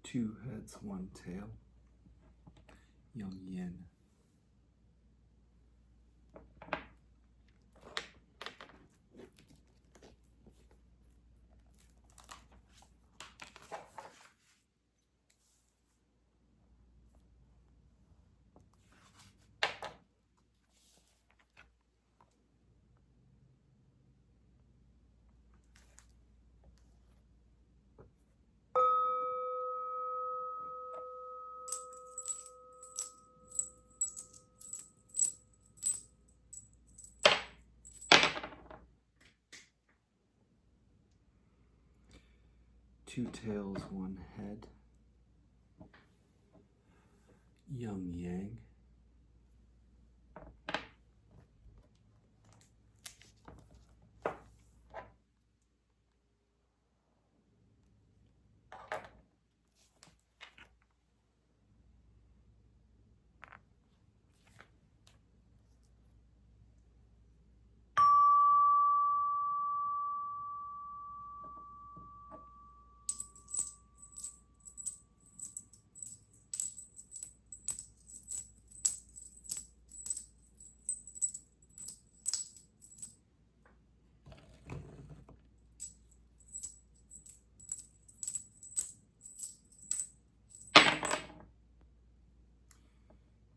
Two heads, one tail, Yang Yin. Two tails, one head, Yang Yang.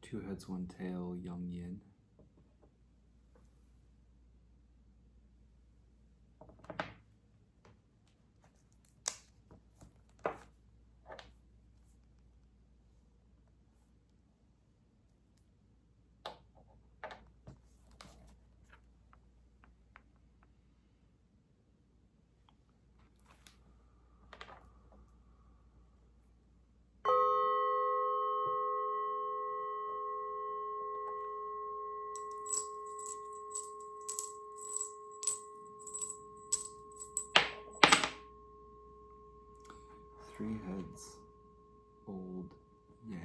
Two heads, one tail, Yang Yin. Three heads, Old Yang.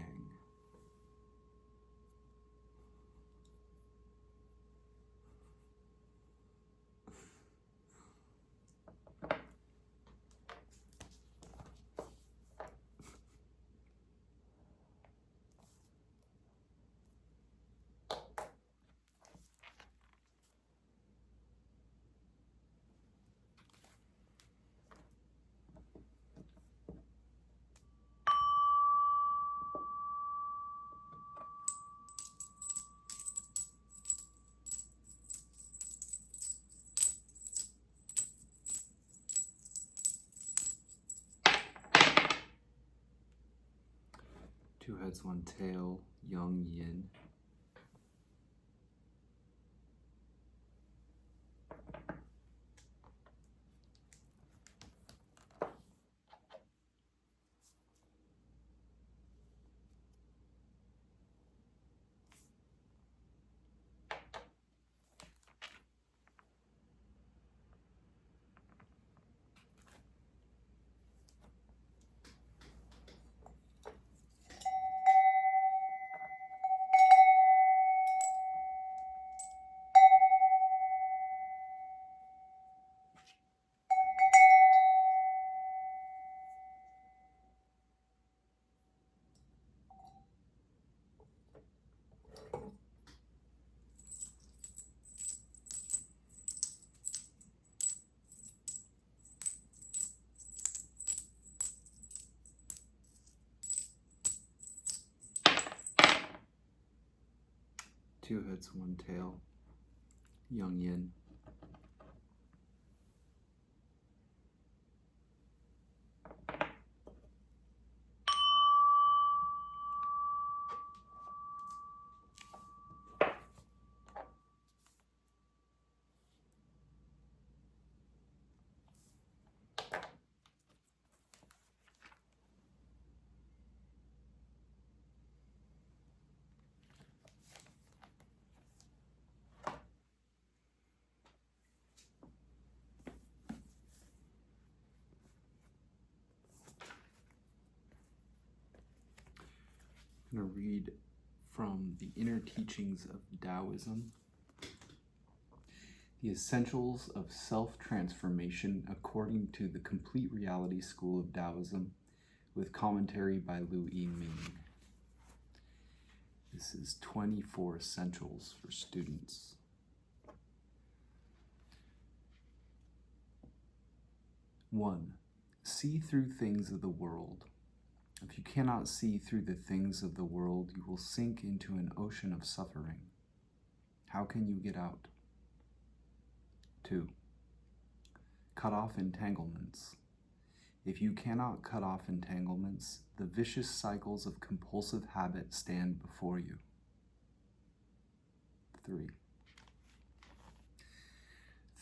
Two heads, one tail, Yang Yin. 2 heads, 1 tail, young yin. I'm going to read from the Inner Teachings of Taoism, the Essentials of Self-Transformation According to the Complete Reality School of Taoism, with commentary by I-ming. This is 24 essentials for students. 1. See through things of the world. If you cannot see through the things of the world, you will sink into an ocean of suffering. How can you get out? 2. Cut off entanglements. If you cannot cut off entanglements, the vicious cycles of compulsive habit stand before you. 3.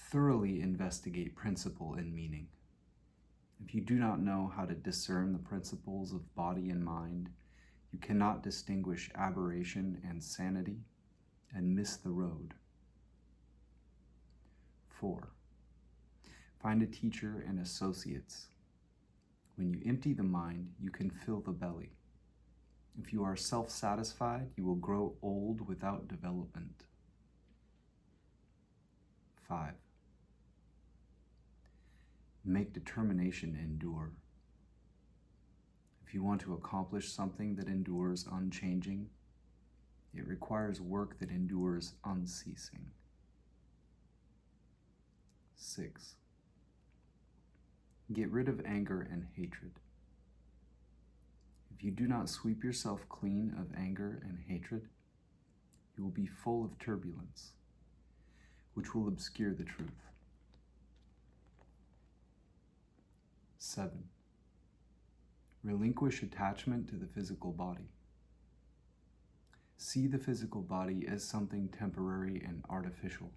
Thoroughly investigate principle and meaning. If you do not know how to discern the principles of body and mind, you cannot distinguish aberration and sanity and miss the road. 4. Find a teacher and associates. When you empty the mind, you can fill the belly. If you are self-satisfied, you will grow old without development. 5. Make determination endure. If you want to accomplish something that endures unchanging, it requires work that endures unceasing. 6. Get rid of anger and hatred. If you do not sweep yourself clean of anger and hatred, you will be full of turbulence, which will obscure the truth. 7. Relinquish attachment to the physical body. See the physical body as something temporary and artificial.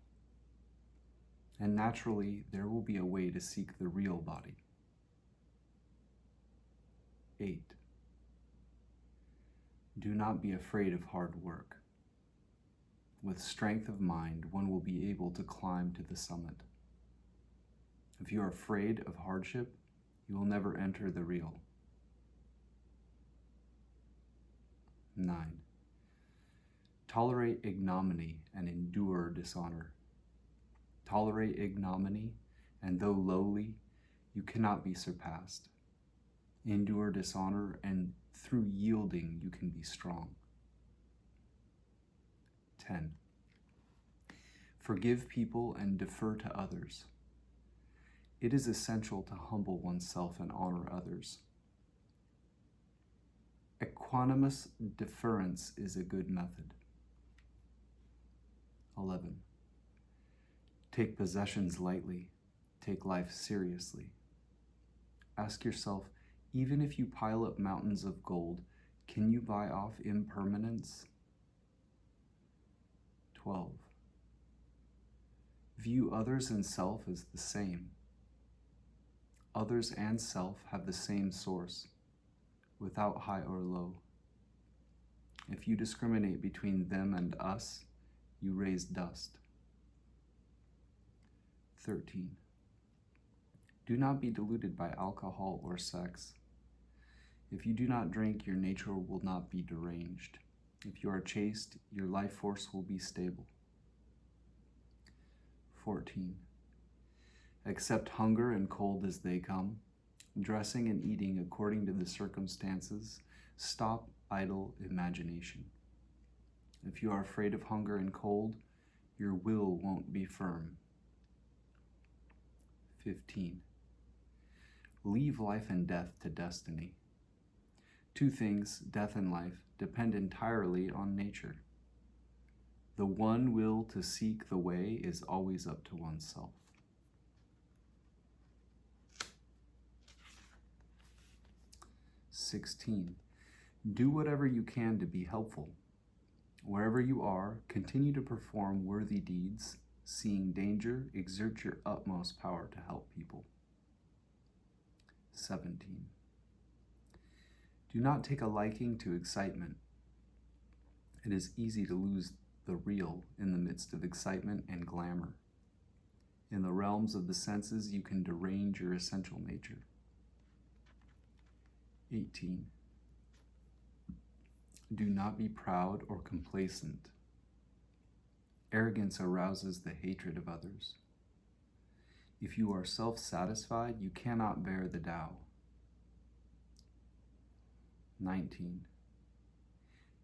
And naturally, there will be a way to seek the real body. 8. Do not be afraid of hard work. With strength of mind, one will be able to climb to the summit. If you are afraid of hardship, you will never enter the real. 9. Tolerate ignominy and endure dishonor. Tolerate ignominy, and though lowly, you cannot be surpassed. Endure dishonor, and through yielding you can be strong. 10. Forgive people and defer to others. It is essential to humble oneself and honor others. Equanimous deference is a good method. 11. Take possessions lightly. Take life seriously. Ask yourself, even if you pile up mountains of gold, can you buy off impermanence? 12. View others and self as the same. Others and self have the same source, without high or low. If you discriminate between them and us, you raise dust. 13. Do not be deluded by alcohol or sex. If you do not drink, your nature will not be deranged. If you are chaste, your life force will be stable. 14. Accept hunger and cold as they come, dressing and eating according to the circumstances. Stop idle imagination. If you are afraid of hunger and cold, your will won't be firm. 15. Leave life and death to destiny. Two things, death and life, depend entirely on nature. The one will to seek the way is always up to oneself. "16. Do whatever you can to be helpful. Wherever you are, continue to perform worthy deeds. Seeing danger, exert your utmost power to help people. 17. Do not take a liking to excitement. It is easy to lose the real in the midst of excitement and glamour. In the realms of the senses, you can derange your essential nature. 18. Do not be proud or complacent. Arrogance arouses the hatred of others. If you are self-satisfied, you cannot bear the Tao. 19.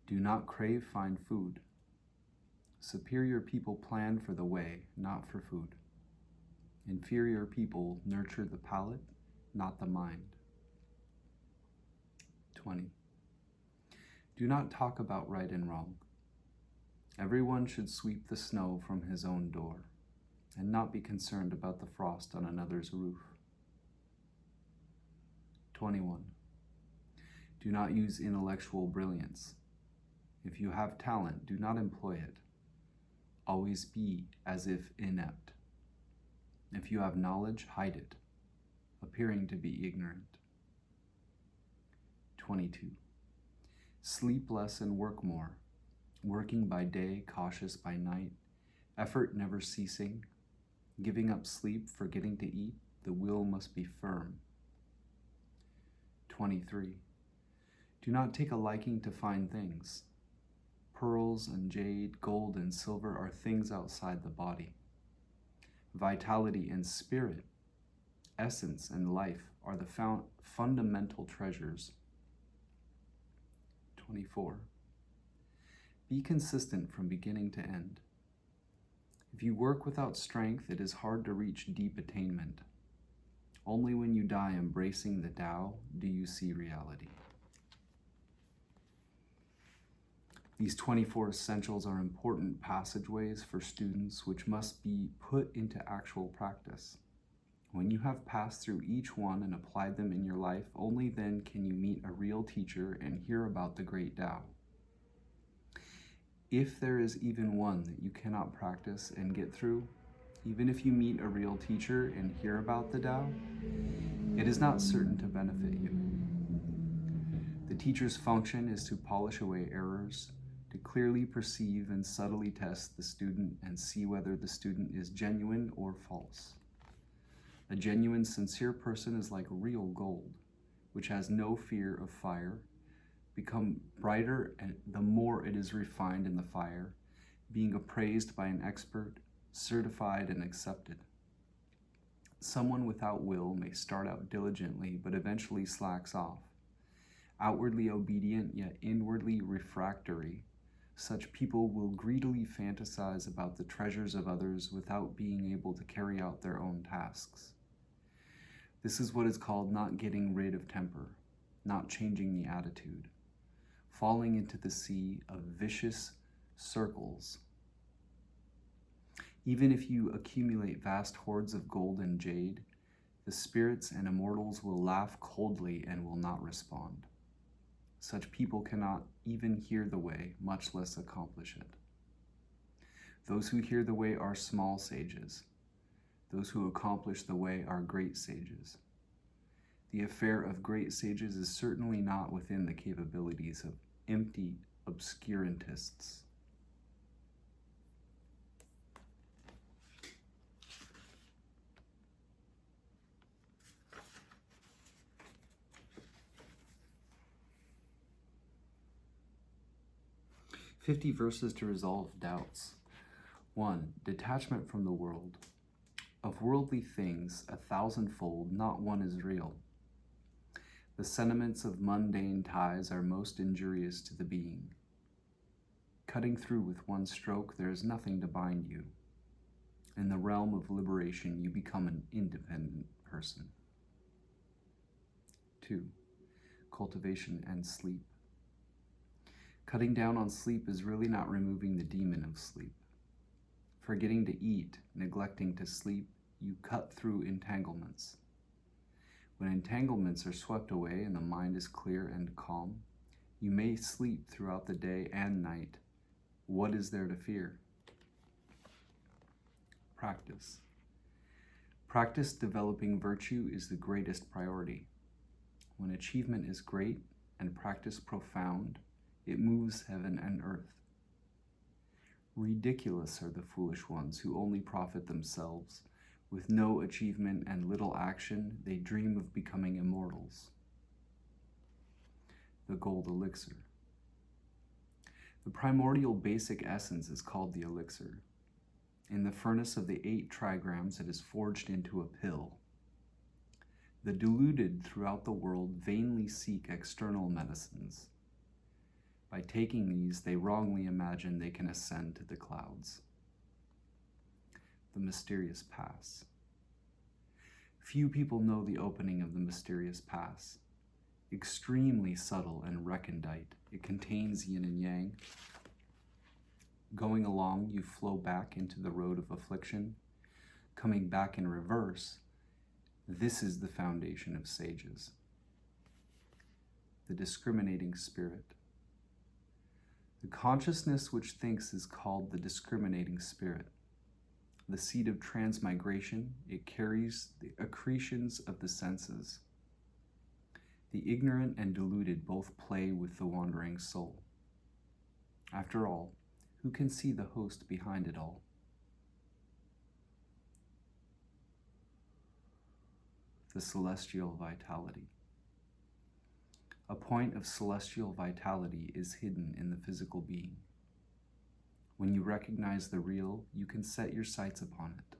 Do not crave fine food. Superior people plan for the way, not for food. Inferior people nurture the palate, not the mind. 20. Do not talk about right and wrong. Everyone should sweep the snow from his own door, and not be concerned about the frost on another's roof. 21. Do not use intellectual brilliance. If you have talent, do not employ it. Always be as if inept. If you have knowledge, hide it, appearing to be ignorant. 22. Sleep less and work more, working by day, cautious by night, effort never ceasing, giving up sleep, forgetting to eat, the will must be firm. 23. Do not take a liking to fine things. Pearls and jade, gold and silver are things outside the body. Vitality and spirit, essence and life are the fundamental treasures. 24. Be consistent from beginning to end. If you work without strength, it is hard to reach deep attainment. Only when you die embracing the Tao do you see reality. These 24 essentials are important passageways for students which must be put into actual practice. When you have passed through each one and applied them in your life, only then can you meet a real teacher and hear about the great Tao. If there is even one that you cannot practice and get through, even if you meet a real teacher and hear about the Tao, it is not certain to benefit you. The teacher's function is to polish away errors, to clearly perceive and subtly test the student and see whether the student is genuine or false. A genuine, sincere person is like real gold, which has no fear of fire, become brighter and the more it is refined in the fire, being appraised by an expert, certified and accepted. Someone without will may start out diligently, but eventually slacks off. Outwardly obedient, yet inwardly refractory, such people will greedily fantasize about the treasures of others without being able to carry out their own tasks. This is what is called not getting rid of temper, not changing the attitude, falling into the sea of vicious circles. Even if you accumulate vast hoards of gold and jade, the spirits and immortals will laugh coldly and will not respond. Such people cannot even hear the way, much less accomplish it. Those who hear the way are small sages. Those who accomplish the way are great sages. The affair of great sages is certainly not within the capabilities of empty obscurantists. "50 verses to resolve doubts. 1. Detachment from the world. Of worldly things, 1,000-fold, not one is real. The sentiments of mundane ties are most injurious to the being. Cutting through with one stroke, there is nothing to bind you. In the realm of liberation, you become an independent person. 2. Cultivation and sleep. Cutting down on sleep is really not removing the demon of sleep. Forgetting to eat, neglecting to sleep, you cut through entanglements. When entanglements are swept away and the mind is clear and calm, you may sleep throughout the day and night. What is there to fear? Practice. Practice developing virtue is the greatest priority. When achievement is great and practice profound, it moves heaven and earth. Ridiculous are the foolish ones who only profit themselves. With no achievement and little action, they dream of becoming immortals. The gold elixir. The primordial basic essence is called the elixir. In the furnace of the 8 trigrams, it is forged into a pill. The deluded throughout the world vainly seek external medicines. By taking these, they wrongly imagine they can ascend to the clouds. The mysterious pass. Few people know the opening of the mysterious pass. Extremely subtle and recondite, it contains yin and yang. Going along, you flow back into the road of affliction. Coming back in reverse, this is the foundation of sages. The discriminating spirit. The consciousness which thinks is called the discriminating spirit. The seed of transmigration, it carries the accretions of the senses. The ignorant and deluded both play with the wandering soul. After all, who can see the host behind it all? The celestial vitality. A point of celestial vitality is hidden in the physical being. When you recognize the real, you can set your sights upon it.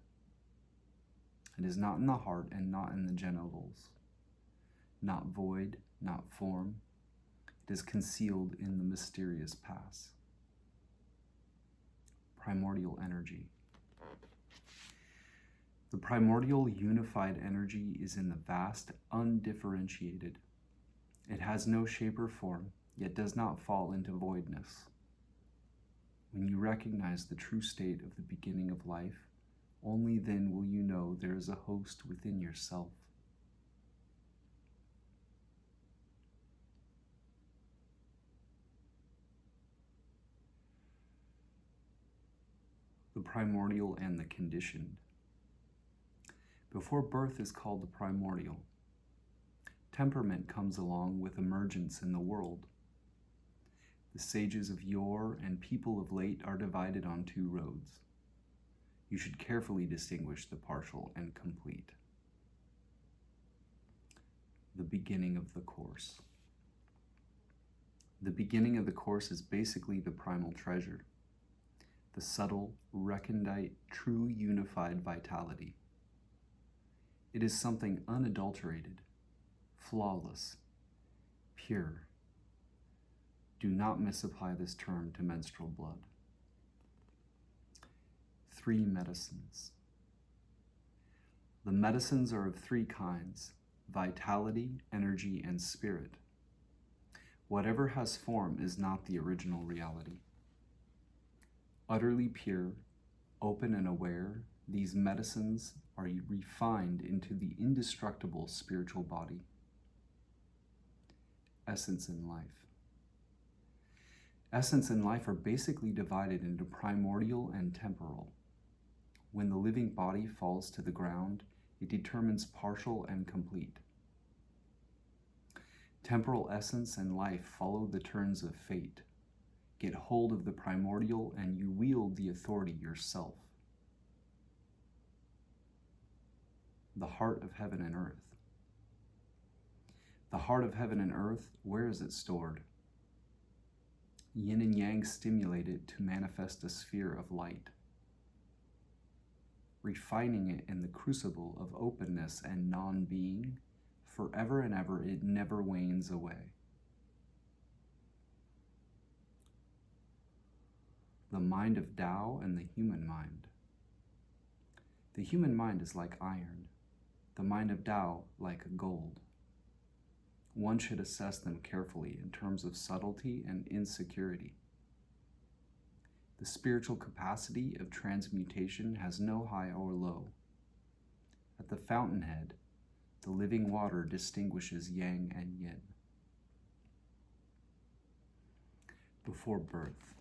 It is not in the heart and not in the genitals, not void, not form. It is concealed in the mysterious pass. Primordial energy. The primordial unified energy is in the vast, undifferentiated. It has no shape or form, yet does not fall into voidness. When you recognize the true state of the beginning of life, only then will you know there is a host within yourself. The primordial and the conditioned. Before birth is called the primordial. Temperament comes along with emergence in the world. The sages of yore and people of late are divided on 2 roads. You should carefully distinguish the partial and complete. The beginning of the course. The beginning of the course is basically the primal treasure, the subtle, recondite, true unified vitality. It is something unadulterated, flawless, pure. Do not misapply this term to menstrual blood. 3 medicines. The medicines are of 3 kinds: vitality, energy, and spirit. Whatever has form is not the original reality. Utterly pure, open and aware, these medicines are refined into the indestructible spiritual body. Essence in life. Essence and life are basically divided into primordial and temporal. When the living body falls to the ground, it determines partial and complete. Temporal essence and life follow the turns of fate. Get hold of the primordial and you wield the authority yourself. The heart of heaven and earth. The heart of heaven and earth, where is it stored? Yin and yang stimulate it to manifest a sphere of light. Refining it in the crucible of openness and non-being, forever and ever it never wanes away. The mind of Tao and the human mind. The human mind is like iron, the mind of Tao like gold. one should assess them carefully in terms of subtlety and insecurity. The spiritual capacity of transmutation has no high or low. At the fountainhead, the living water distinguishes yang and yin. Before birth.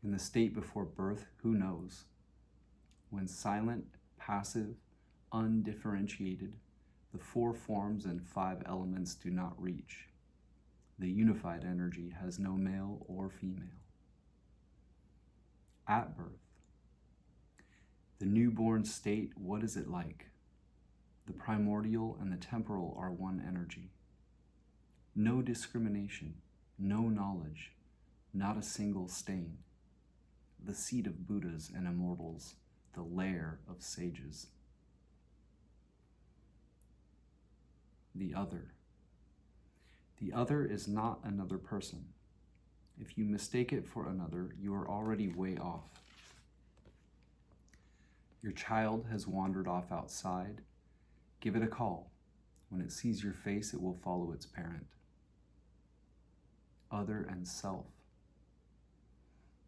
In the state before birth, who knows? When silent, passive, undifferentiated, the 4 forms and 5 elements do not reach. The unified energy has no male or female. At birth. The newborn state, what is it like? The primordial and the temporal are one energy. No discrimination, no knowledge, not a single stain. The seat of Buddhas and immortals, the lair of sages. The other. The other is not another person. If you mistake it for another, you are already way off. Your child has wandered off outside. Give it a call. When it sees your face, it will follow its parent. Other and self.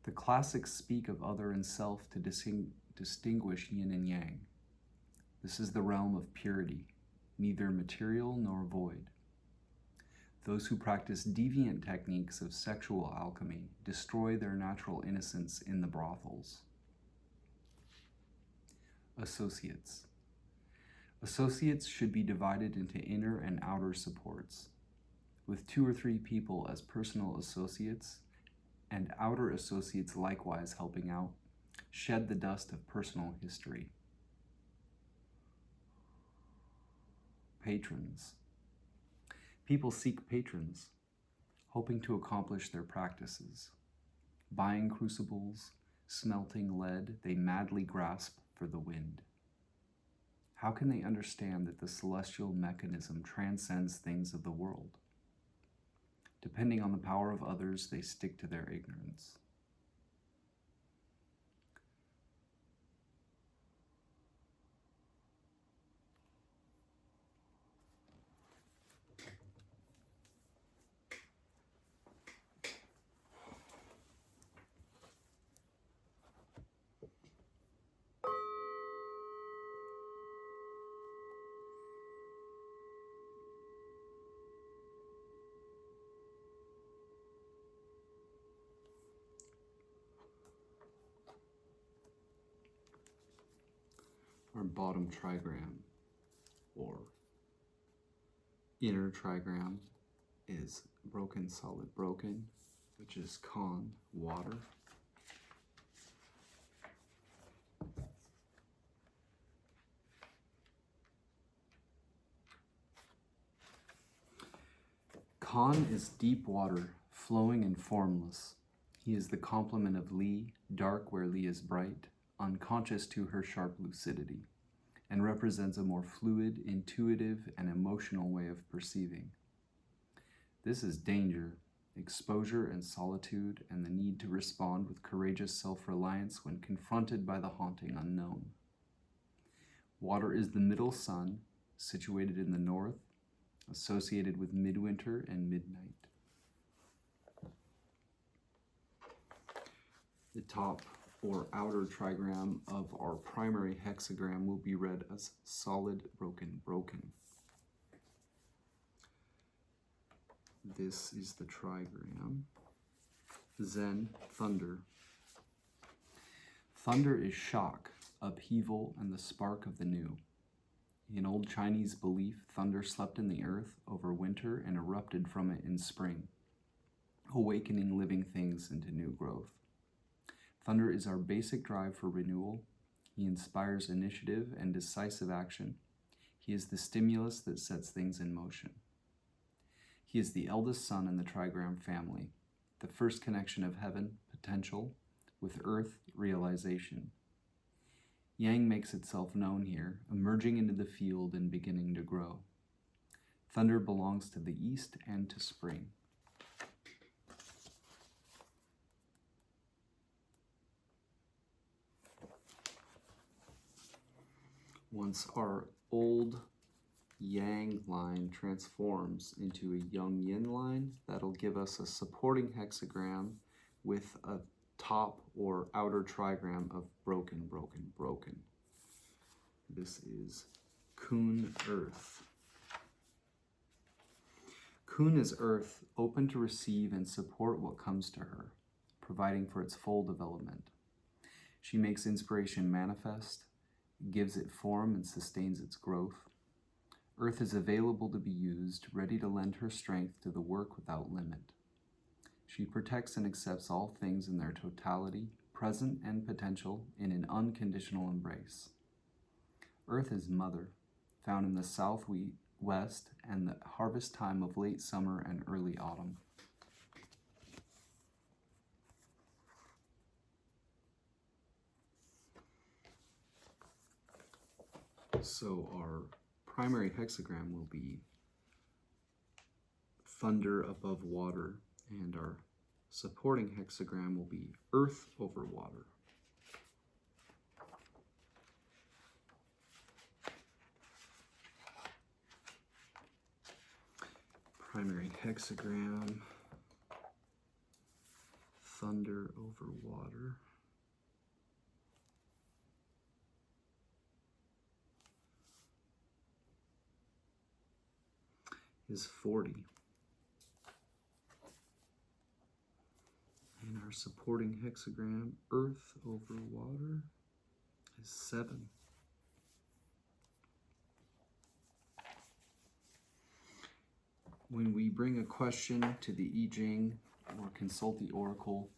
The classics speak of other and self to distinguish yin and yang. This is the realm of purity, neither material nor void. Those who practice deviant techniques of sexual alchemy destroy their natural innocence in the brothels. Associates. Associates should be divided into inner and outer supports, with 2 or 3 people as personal associates, and outer associates likewise helping out, shed the dust of personal history. Patrons. People seek patrons, hoping to accomplish their practices. Buying crucibles, smelting lead, they madly grasp for the wind. How can they understand that the celestial mechanism transcends things of the world? Depending on the power of others, they stick to their ignorance. Our bottom trigram, or inner trigram, is broken, solid, broken, which is Con, water. Con is deep water, flowing and formless. He is the complement of Li, dark where Li is bright, unconscious to her sharp lucidity, and represents a more fluid, intuitive, and emotional way of perceiving. This is danger, exposure and solitude, and the need to respond with courageous self-reliance when confronted by the haunting unknown. Water is the middle sun, situated in the north, associated with midwinter and midnight. The top or outer trigram of our primary hexagram will be read as solid, broken, broken. This is the trigram. Zen, thunder. Thunder is shock, upheaval, and the spark of the new. In old Chinese belief, thunder slept in the earth over winter and erupted from it in spring, awakening living things into new growth. Thunder is our basic drive for renewal. He inspires initiative and decisive action. He is the stimulus that sets things in motion. He is the eldest son in the trigram family, the first connection of heaven, potential, with earth, realization. Yang makes itself known here, emerging into the field and beginning to grow. Thunder belongs to the east and to spring. Once our old yang line transforms into a yang yin line. That'll give us a supporting hexagram with a top or outer trigram of broken, broken, broken. This is Kun Earth. Kun is Earth, open to receive and support what comes to her, providing for its full development. She makes inspiration manifest, gives it form, and sustains its growth. Earth is available to be used, ready to lend her strength to the work without limit. She protects and accepts all things in their totality, present and potential, in an unconditional embrace. Earth is Mother, found in the southwest and the harvest time of late summer and early autumn. So our primary hexagram will be thunder above water, and our supporting hexagram will be earth over water. Primary hexagram, thunder over water. Is 40. And our supporting hexagram, earth over water, is 7. When we bring a question to the I Ching or consult the oracle,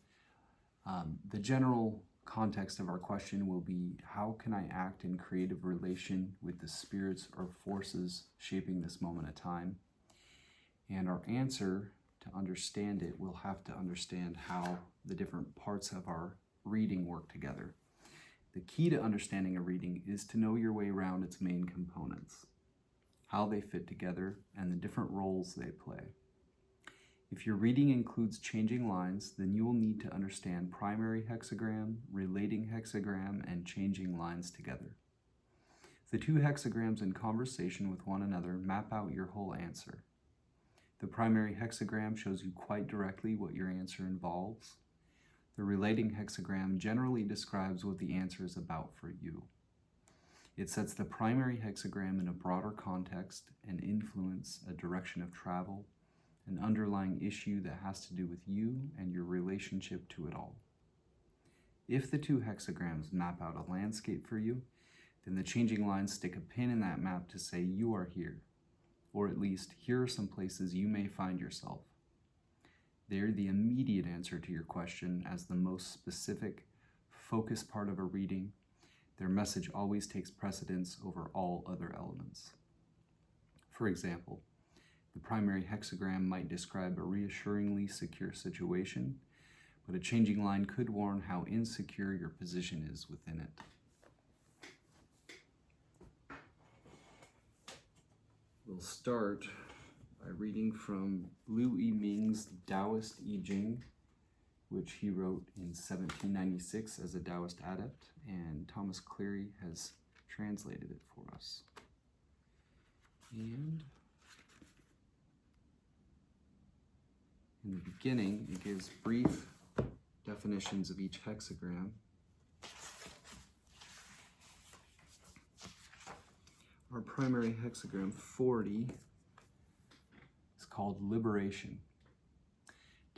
the general context of our question will be, how can I act in creative relation with the spirits or forces shaping this moment of time? And our answer, to understand it, we'll have to understand how the different parts of our reading work together. The key to understanding a reading is to know your way around its main components, how they fit together, and the different roles they play. If your reading includes changing lines, then you will need to understand primary hexagram, relating hexagram, and changing lines together. The two hexagrams in conversation with one another map out your whole answer. The primary hexagram shows you quite directly what your answer involves. The relating hexagram generally describes what the answer is about for you. It sets the primary hexagram in a broader context and influence, a direction of travel, an underlying issue that has to do with you and your relationship to it all. If the two hexagrams map out a landscape for you, then the changing lines stick a pin in that map to say you are here. Or at least, here are some places you may find yourself. They're the immediate answer to your question as the most specific, focused part of a reading. Their message always takes precedence over all other elements. For example, the primary hexagram might describe a reassuringly secure situation, but a changing line could warn how insecure your position is within it. We'll start by reading from I-ming's Taoist I Ching, which he wrote in 1796 as a Taoist adept, and Thomas Cleary has translated it for us. And in the beginning, it gives brief definitions of each hexagram. Our primary hexagram, 40, is called Liberation.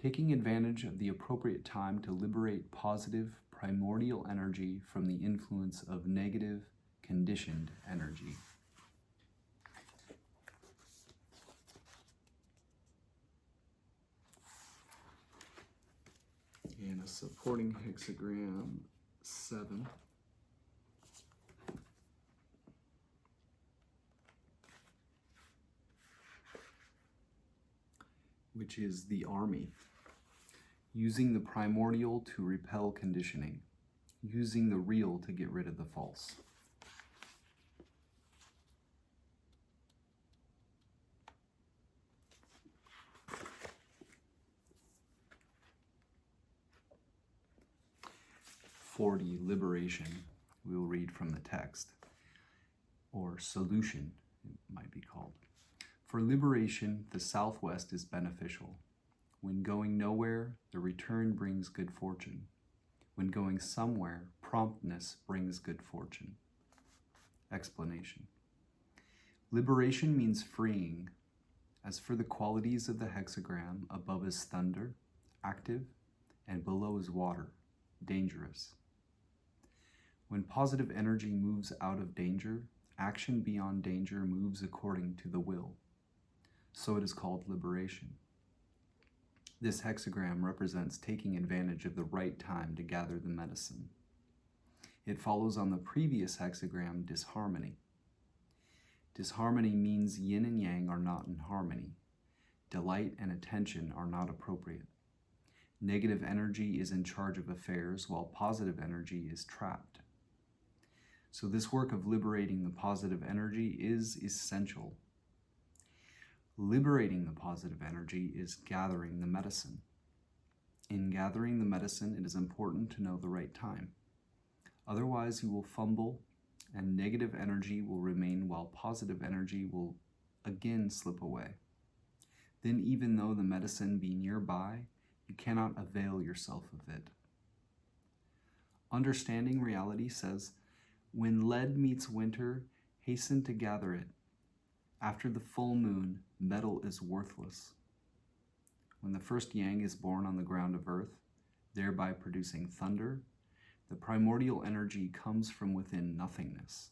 Taking advantage of the appropriate time to liberate positive, primordial energy from the influence of negative, conditioned energy. And a supporting hexagram, 7. Which is the army. Using the primordial to repel conditioning. Using the real to get rid of the false. Liberation, we will read from the text, or solution. it might be called. For liberation, the southwest is beneficial. When going nowhere, the return brings good fortune. When going somewhere, promptness brings good fortune. Explanation. Liberation means freeing. As for the qualities of the hexagram, above is thunder, active, and below is water, dangerous. When positive energy moves out of danger, action beyond danger moves according to the will. So it is called liberation. This hexagram represents taking advantage of the right time to gather the medicine. It follows on the previous hexagram, disharmony. Disharmony means yin and yang are not in harmony. Delight and attention are not appropriate. Negative energy is in charge of affairs, while positive energy is trapped. So this work of liberating the positive energy is essential. Liberating the positive energy is gathering the medicine. In gathering the medicine, it is important to know the right time. Otherwise, you will fumble, and negative energy will remain while positive energy will again slip away. Then, even though the medicine be nearby, you cannot avail yourself of it. Understanding reality says, when lead meets winter, hasten to gather it. After the full moon, metal is worthless. When the first yang is born on the ground of earth, thereby producing thunder, the primordial energy comes from within nothingness,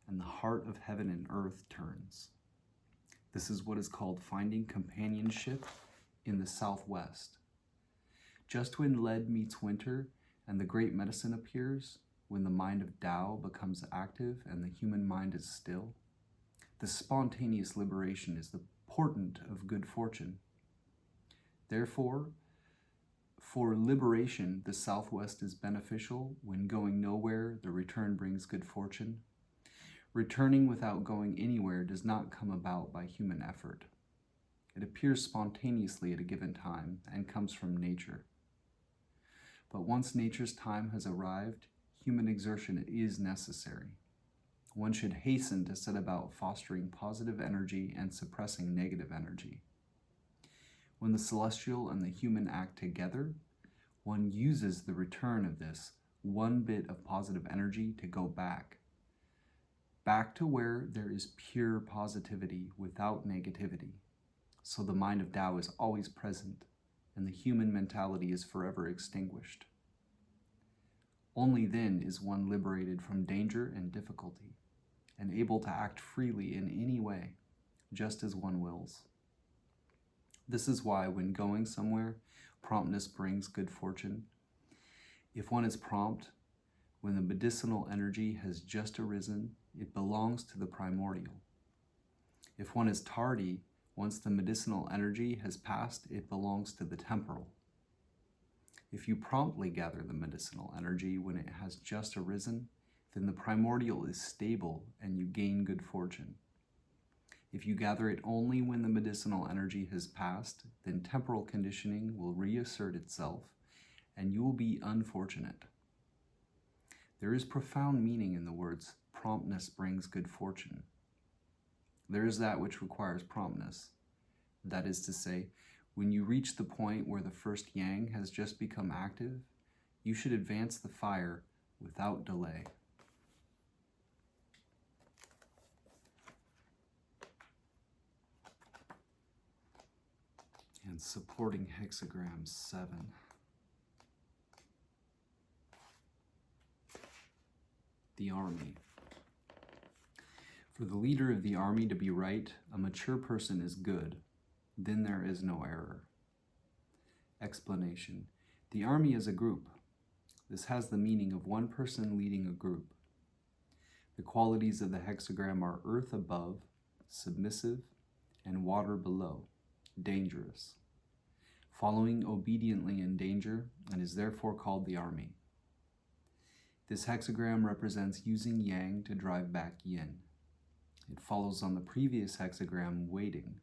and the heart of heaven and earth turns. This is what is called finding companionship in the southwest. Just when lead meets winter and the great medicine appears, when the mind of Tao becomes active and the human mind is still, the spontaneous liberation is the portent of good fortune. Therefore, for liberation, the southwest is beneficial. When going nowhere, the return brings good fortune. Returning without going anywhere does not come about by human effort. It appears spontaneously at a given time and comes from nature. But once nature's time has arrived, human exertion is necessary. One should hasten to set about fostering positive energy and suppressing negative energy. When the celestial and the human act together, one uses the return of this one bit of positive energy to go back to where there is pure positivity without negativity. So the mind of Tao is always present, and the human mentality is forever extinguished. Only then is one liberated from danger and difficulty, and able to act freely in any way, just as one wills. This is why when going somewhere, promptness brings good fortune. If one is prompt, when the medicinal energy has just arisen, it belongs to the primordial. If one is tardy, once the medicinal energy has passed, it belongs to the temporal. If you promptly gather the medicinal energy when it has just arisen, then the primordial is stable and you gain good fortune. If you gather it only when the medicinal energy has passed, then temporal conditioning will reassert itself and you will be unfortunate. There is profound meaning in the words, promptness brings good fortune. There is that which requires promptness. That is to say, when you reach the point where the first yang has just become active, you should advance the fire without delay. And supporting hexagram 7. The army. For the leader of the army to be right, a mature person is good. Then there is no error. Explanation. The army is a group. This has the meaning of one person leading a group. The qualities of the hexagram are earth above, submissive, and water below, dangerous. Following obediently in danger, and is therefore called the army. This hexagram represents using yang to drive back yin. It follows on the previous hexagram, waiting.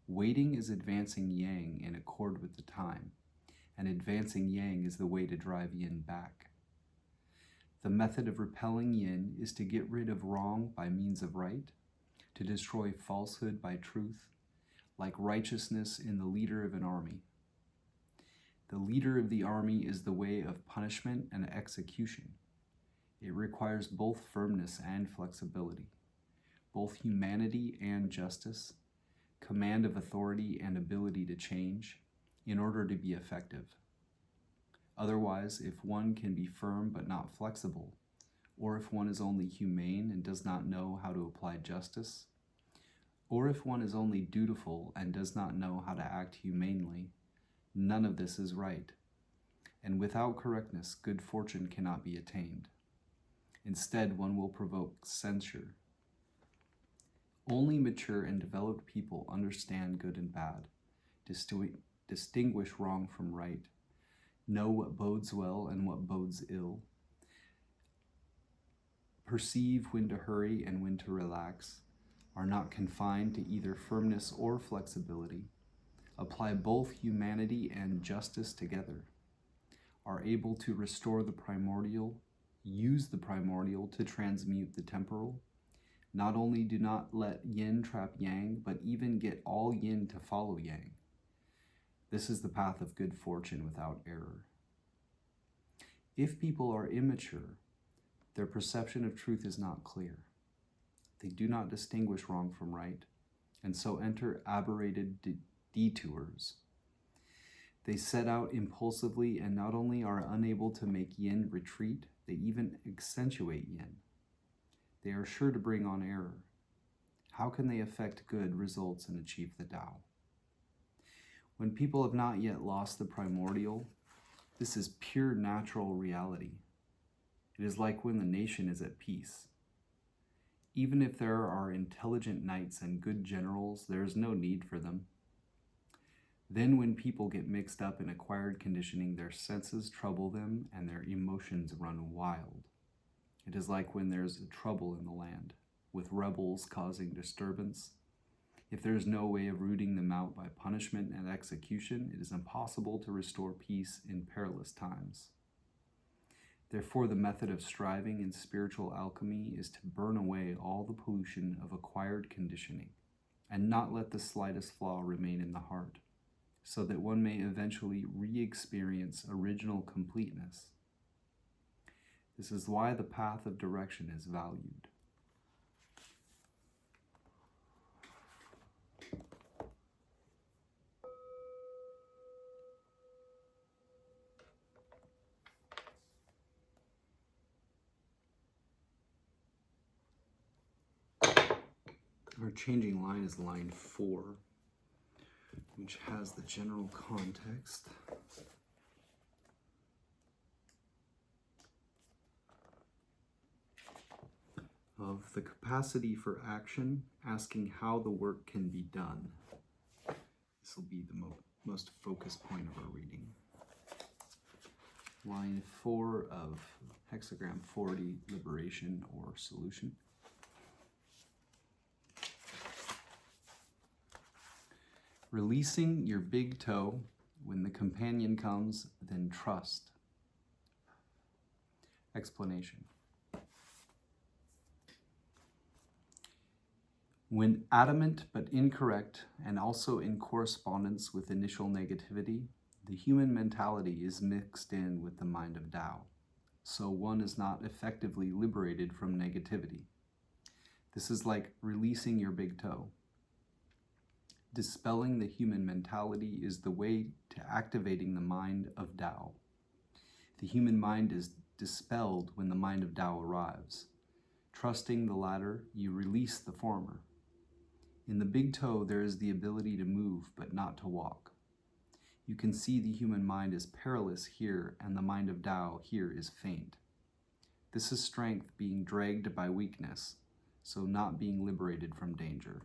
Waiting is advancing yang in accord with the time, and advancing yang is the way to drive yin back. The method of repelling yin is to get rid of wrong by means of right, to destroy falsehood by truth, like righteousness in the leader of an army. The leader of the army is the way of punishment and execution. It requires both firmness and flexibility, both humanity and justice, command of authority and ability to change in order to be effective. Otherwise, if one can be firm but not flexible, or if one is only humane and does not know how to apply justice, or if one is only dutiful and does not know how to act humanely, none of this is right, and without correctness, good fortune cannot be attained. Instead, one will provoke censure. Only mature and developed people understand good and bad, distinguish wrong from right, know what bodes well and what bodes ill, perceive when to hurry and when to relax, are not confined to either firmness or flexibility, apply both humanity and justice together, are able to restore the primordial, use the primordial to transmute the temporal, not only do not let yin trap yang, but even get all yin to follow yang. This is the path of good fortune without error. If people are immature, their perception of truth is not clear. They do not distinguish wrong from right, and so enter aberrated detours. They set out impulsively and not only are unable to make yin retreat, they even accentuate yin. They are sure to bring on error. How can they effect good results and achieve the Tao? When people have not yet lost the primordial, this is pure natural reality. It is like when the nation is at peace. Even if there are intelligent knights and good generals, there is no need for them. Then when people get mixed up in acquired conditioning, their senses trouble them and their emotions run wild. It is like when there's trouble in the land, with rebels causing disturbance. If there is no way of rooting them out by punishment and execution, it is impossible to restore peace in perilous times. Therefore, the method of striving in spiritual alchemy is to burn away all the pollution of acquired conditioning and not let the slightest flaw remain in the heart, so that one may eventually re-experience original completeness. This is why the path of direction is valued. Our changing line is line 4, which has the general context of the capacity for action, asking how the work can be done. This will be the most focused point of our reading. Line 4 of Hexagram 40, Liberation or Solution. Releasing your big toe when the companion comes, then trust. Explanation. When adamant but incorrect and also in correspondence with initial negativity, the human mentality is mixed in with the mind of Tao, so one is not effectively liberated from negativity. This is like releasing your big toe. Dispelling the human mentality is the way to activating the mind of Tao. The human mind is dispelled when the mind of Tao arrives. Trusting the latter, you release the former. In the big toe, there is the ability to move, but not to walk. You can see the human mind is perilous here, and the mind of Tao here is faint. This is strength being dragged by weakness, so not being liberated from danger.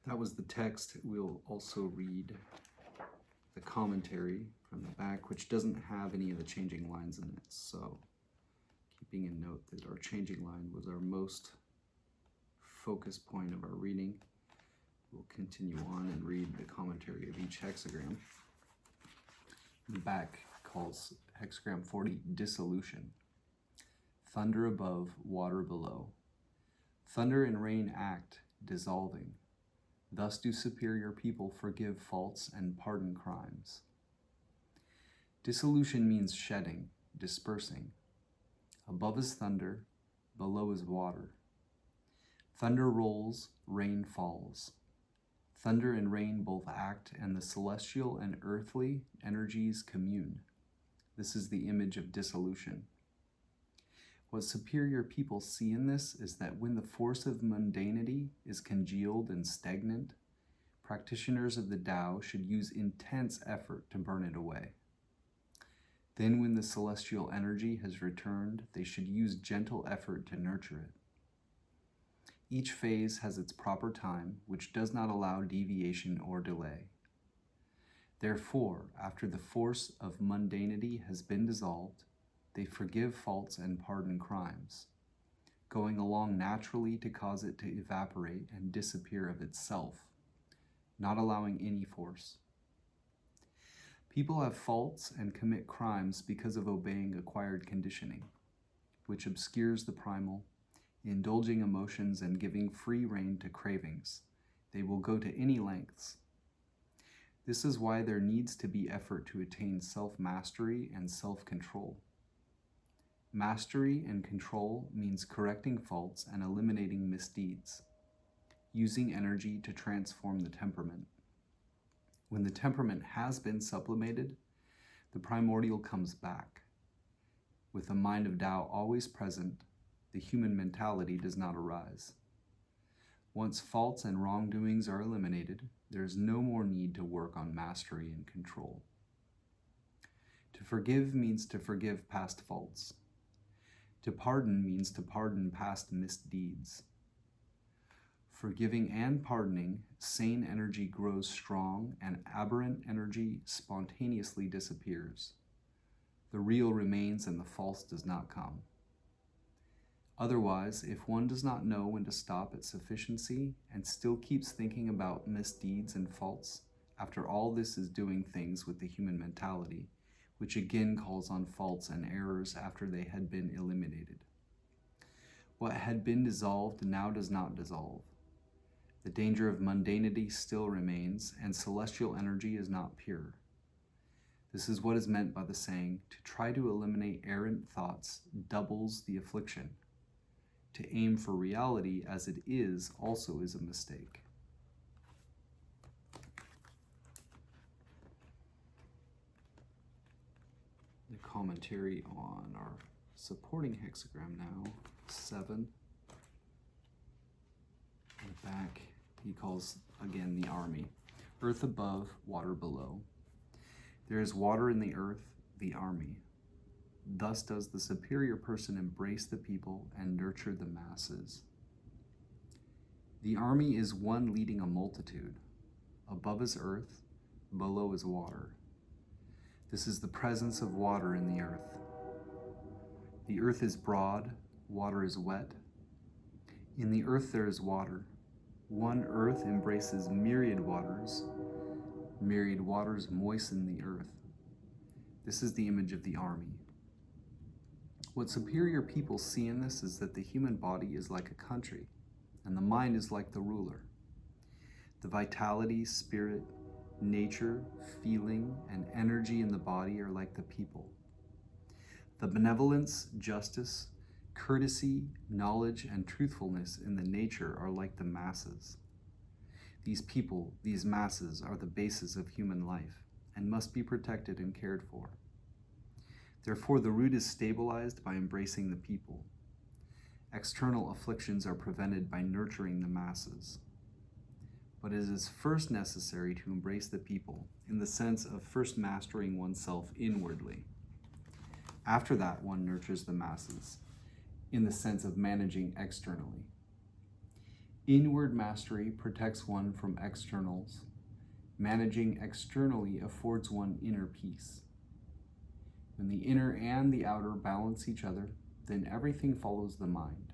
That was the text. We'll also read the commentary from the back, which doesn't have any of the changing lines in it. So keeping in note that our changing line was our most focus point of our reading, we'll continue on and read the commentary of each hexagram. The back calls Hexagram 40 dissolution. Thunder above, water below. Thunder and rain act, dissolving. Thus do superior people forgive faults and pardon crimes. Dissolution means shedding, dispersing. Above is thunder, below is water. Thunder rolls, rain falls. Thunder and rain both act, and the celestial and earthly energies commune. This is the image of dissolution. What superior people see in this is that when the force of mundanity is congealed and stagnant, practitioners of the Tao should use intense effort to burn it away. Then when the celestial energy has returned, they should use gentle effort to nurture it. Each phase has its proper time, which does not allow deviation or delay. Therefore, after the force of mundanity has been dissolved, they forgive faults and pardon crimes, going along naturally to cause it to evaporate and disappear of itself, not allowing any force. People have faults and commit crimes because of obeying acquired conditioning, which obscures the primal, indulging emotions and giving free rein to cravings. They will go to any lengths. This is why there needs to be effort to attain self-mastery and self-control. Mastery and control means correcting faults and eliminating misdeeds, using energy to transform the temperament. When the temperament has been sublimated, the primordial comes back. With the mind of Tao always present, the human mentality does not arise. Once faults and wrongdoings are eliminated, there is no more need to work on mastery and control. To forgive means to forgive past faults. To pardon means to pardon past misdeeds. Forgiving and pardoning, sane energy grows strong and aberrant energy spontaneously disappears. The real remains and the false does not come. Otherwise, if one does not know when to stop at sufficiency and still keeps thinking about misdeeds and faults, after all this is doing things with the human mentality, which again calls on faults and errors after they had been eliminated. What had been dissolved now does not dissolve. The danger of mundanity still remains, and celestial energy is not pure. This is what is meant by the saying, to try to eliminate errant thoughts doubles the affliction. To aim for reality as it is also is a mistake. The commentary on our supporting hexagram now, 7. In the back, he calls again the army. Earth above, water below. There is water in the earth, the army. Thus does the superior person embrace the people and nurture the masses. The army is one leading a multitude. Above is earth, below is water. This is the presence of water in the earth. The earth is broad, water is wet. In the earth there is water. One earth embraces myriad waters moisten the earth. This is the image of the army. What superior people see in this is that the human body is like a country, and the mind is like the ruler. The vitality, spirit, nature, feeling, and energy in the body are like the people. The benevolence, justice, courtesy, knowledge, and truthfulness in the nature are like the masses. These people, these masses, are the basis of human life and must be protected and cared for. Therefore, the root is stabilized by embracing the people. External afflictions are prevented by nurturing the masses. But it is first necessary to embrace the people in the sense of first mastering oneself inwardly. After that, one nurtures the masses in the sense of managing externally. Inward mastery protects one from externals. Managing externally affords one inner peace. When the inner and the outer balance each other, then everything follows the mind.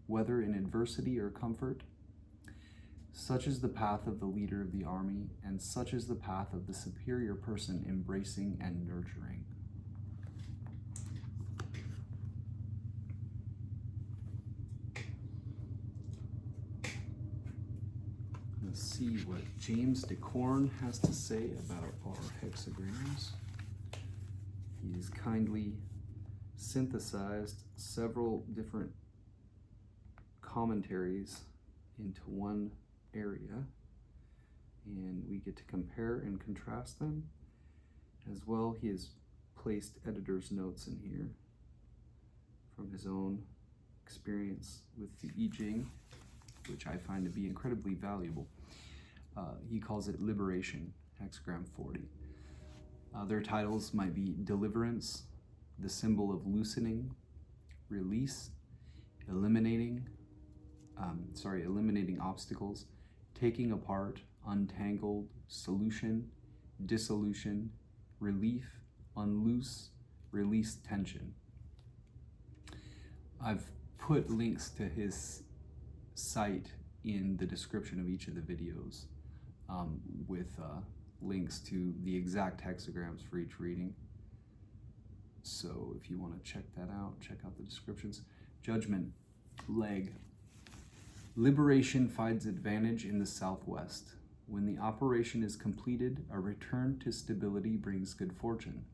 Whether in adversity or comfort, Such is the path of the leader of the army, and such is the path of the superior person embracing and nurturing. Let's see what James Dekorne has to say about our hexagrams. He's kindly synthesized several different commentaries into one area, and we get to compare and contrast them. As well, he has placed editor's notes in here from his own experience with the I Ching, which I find to be incredibly valuable. He calls it Liberation, Hexagram 40. Their titles might be Deliverance, the symbol of loosening, Release, eliminating obstacles, Taking apart, Untangled, Solution, Dissolution, Relief, Unloose, Release tension. I've put links to his site in the description of each of the videos, with links to the exact hexagrams for each reading. So if you want to check that out, check out the descriptions. Judgment, leg. Liberation finds advantage in the southwest. When the operation is completed, a return to stability brings good fortune.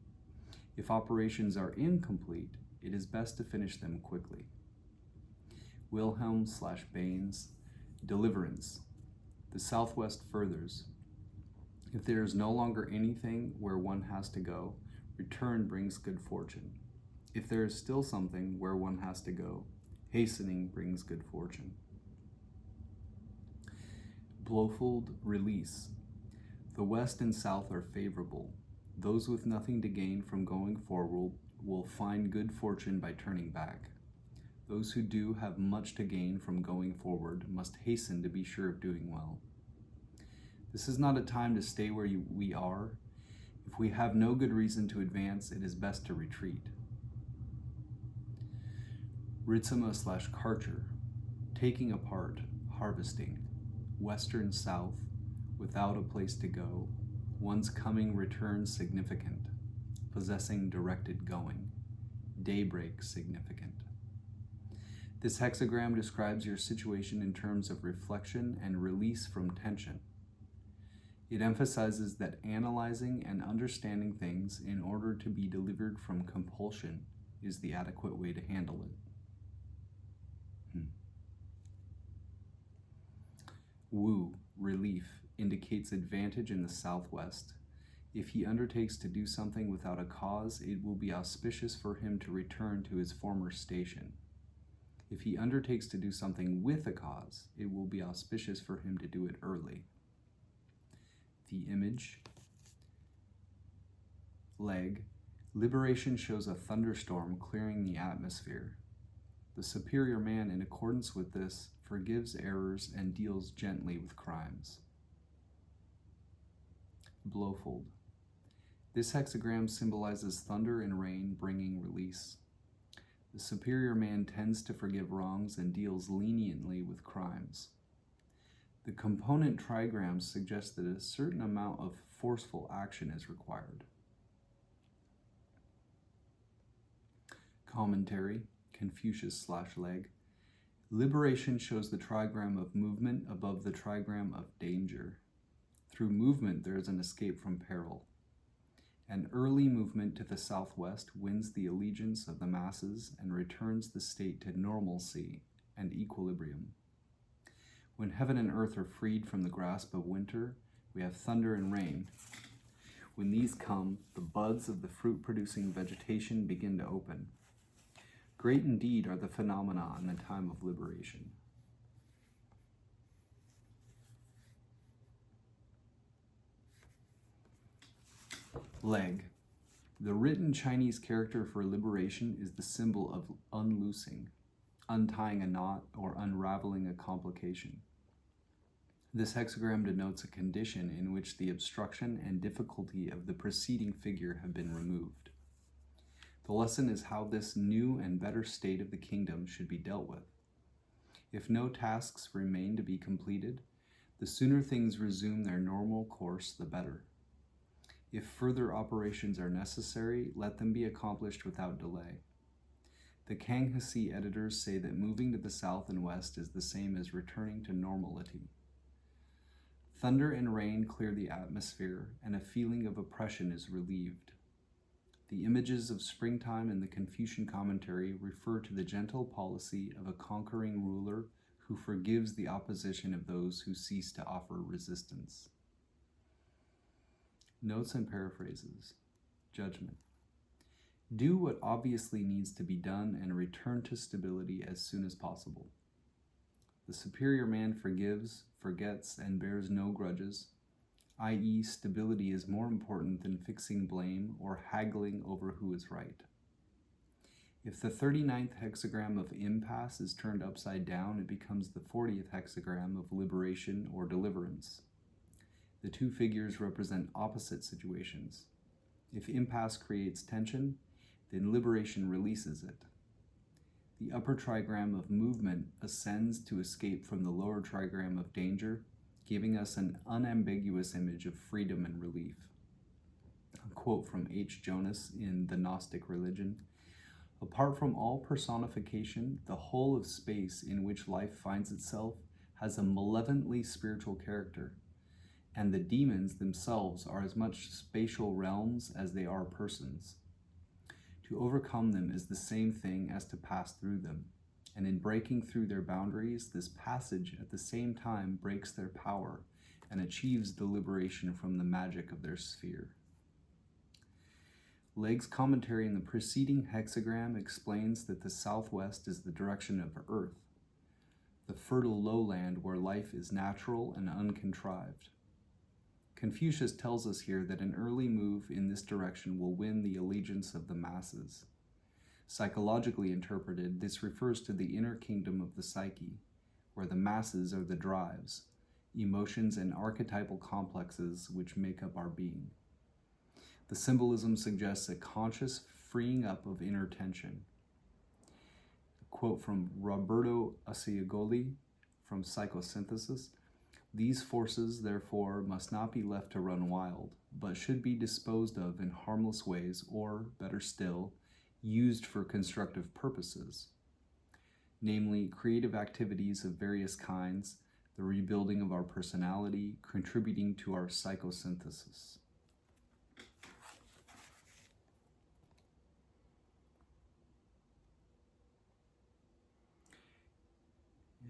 If operations are incomplete, it is best to finish them quickly. Wilhelm/Baines, deliverance. The southwest furthers. If there is no longer anything where one has to go, return brings good fortune. If there is still something where one has to go, hastening brings good fortune. Blofeld, release. The west and south are favorable. Those with nothing to gain from going forward will find good fortune by turning back. Those who do have much to gain from going forward must hasten to be sure of doing well. This is not a time to stay where we are. If we have no good reason to advance, it is best to retreat. Ritsema/Karcher, taking apart, harvesting. Western south, without a place to go, one's coming returns significant, possessing directed going, daybreak significant. This hexagram describes your situation in terms of reflection and release from tension. It emphasizes that analyzing and understanding things in order to be delivered from compulsion is the adequate way to handle it. Wu, relief, indicates advantage in the southwest. If he undertakes to do something without a cause, it will be auspicious for him to return to his former station. If he undertakes to do something with a cause, it will be auspicious for him to do it early. The image, leg, liberation shows a thunderstorm clearing the atmosphere. The superior man, in accordance with this, forgives errors and deals gently with crimes. Blofeld. This hexagram symbolizes thunder and rain bringing release. The superior man tends to forgive wrongs and deals leniently with crimes. The component trigrams suggest that a certain amount of forceful action is required. Commentary, Confucius/leg. Liberation shows the trigram of movement above the trigram of danger. Through movement, there is an escape from peril. An early movement to the southwest wins the allegiance of the masses and returns the state to normalcy and equilibrium. When heaven and earth are freed from the grasp of winter, we have thunder and rain. When these come, the buds of the fruit-producing vegetation begin to open. Great indeed are the phenomena in the time of liberation. Leg. The written Chinese character for liberation is the symbol of unloosing, untying a knot, or unraveling a complication. This hexagram denotes a condition in which the obstruction and difficulty of the preceding figure have been removed. The lesson is how this new and better state of the kingdom should be dealt with. If no tasks remain to be completed, The sooner things resume their normal course, the better. If further operations are necessary, let them be accomplished without delay. The Kang-Hsi editors say that moving to the south and west is the same as returning to normality. Thunder and rain clear the atmosphere, and a feeling of oppression is relieved. The images of springtime in the Confucian commentary refer to the gentle policy of a conquering ruler who forgives the opposition of those who cease to offer resistance. Notes and paraphrases. Judgment. Do what obviously needs to be done and return to stability as soon as possible. The superior man forgives, forgets, and bears no grudges, i.e., stability is more important than fixing blame or haggling over who is right. If the 39th hexagram of impasse is turned upside down, it becomes the 40th hexagram of liberation or deliverance. The two figures represent opposite situations. If impasse creates tension, then liberation releases it. The upper trigram of movement ascends to escape from the lower trigram of danger, giving us an unambiguous image of freedom and relief. A quote from H. Jonas in The Gnostic Religion: "Apart from all personification, the whole of space in which life finds itself has a malevolently spiritual character, and the demons themselves are as much spatial realms as they are persons. To overcome them is the same thing as to pass through them, and in breaking through their boundaries, this passage at the same time breaks their power and achieves the liberation from the magic of their sphere." Legg's commentary in the preceding hexagram explains that the southwest is the direction of Earth, the fertile lowland where life is natural and uncontrived. Confucius tells us here that an early move in this direction will win the allegiance of the masses. Psychologically interpreted, this refers to the inner kingdom of the psyche, where the masses are the drives, emotions, and archetypal complexes which make up our being. The symbolism suggests a conscious freeing up of inner tension. A quote from Roberto Asciugoli from Psychosynthesis: "These forces, therefore, must not be left to run wild, but should be disposed of in harmless ways, or, better still, used for constructive purposes, namely creative activities of various kinds, the rebuilding of our personality, contributing to our psychosynthesis."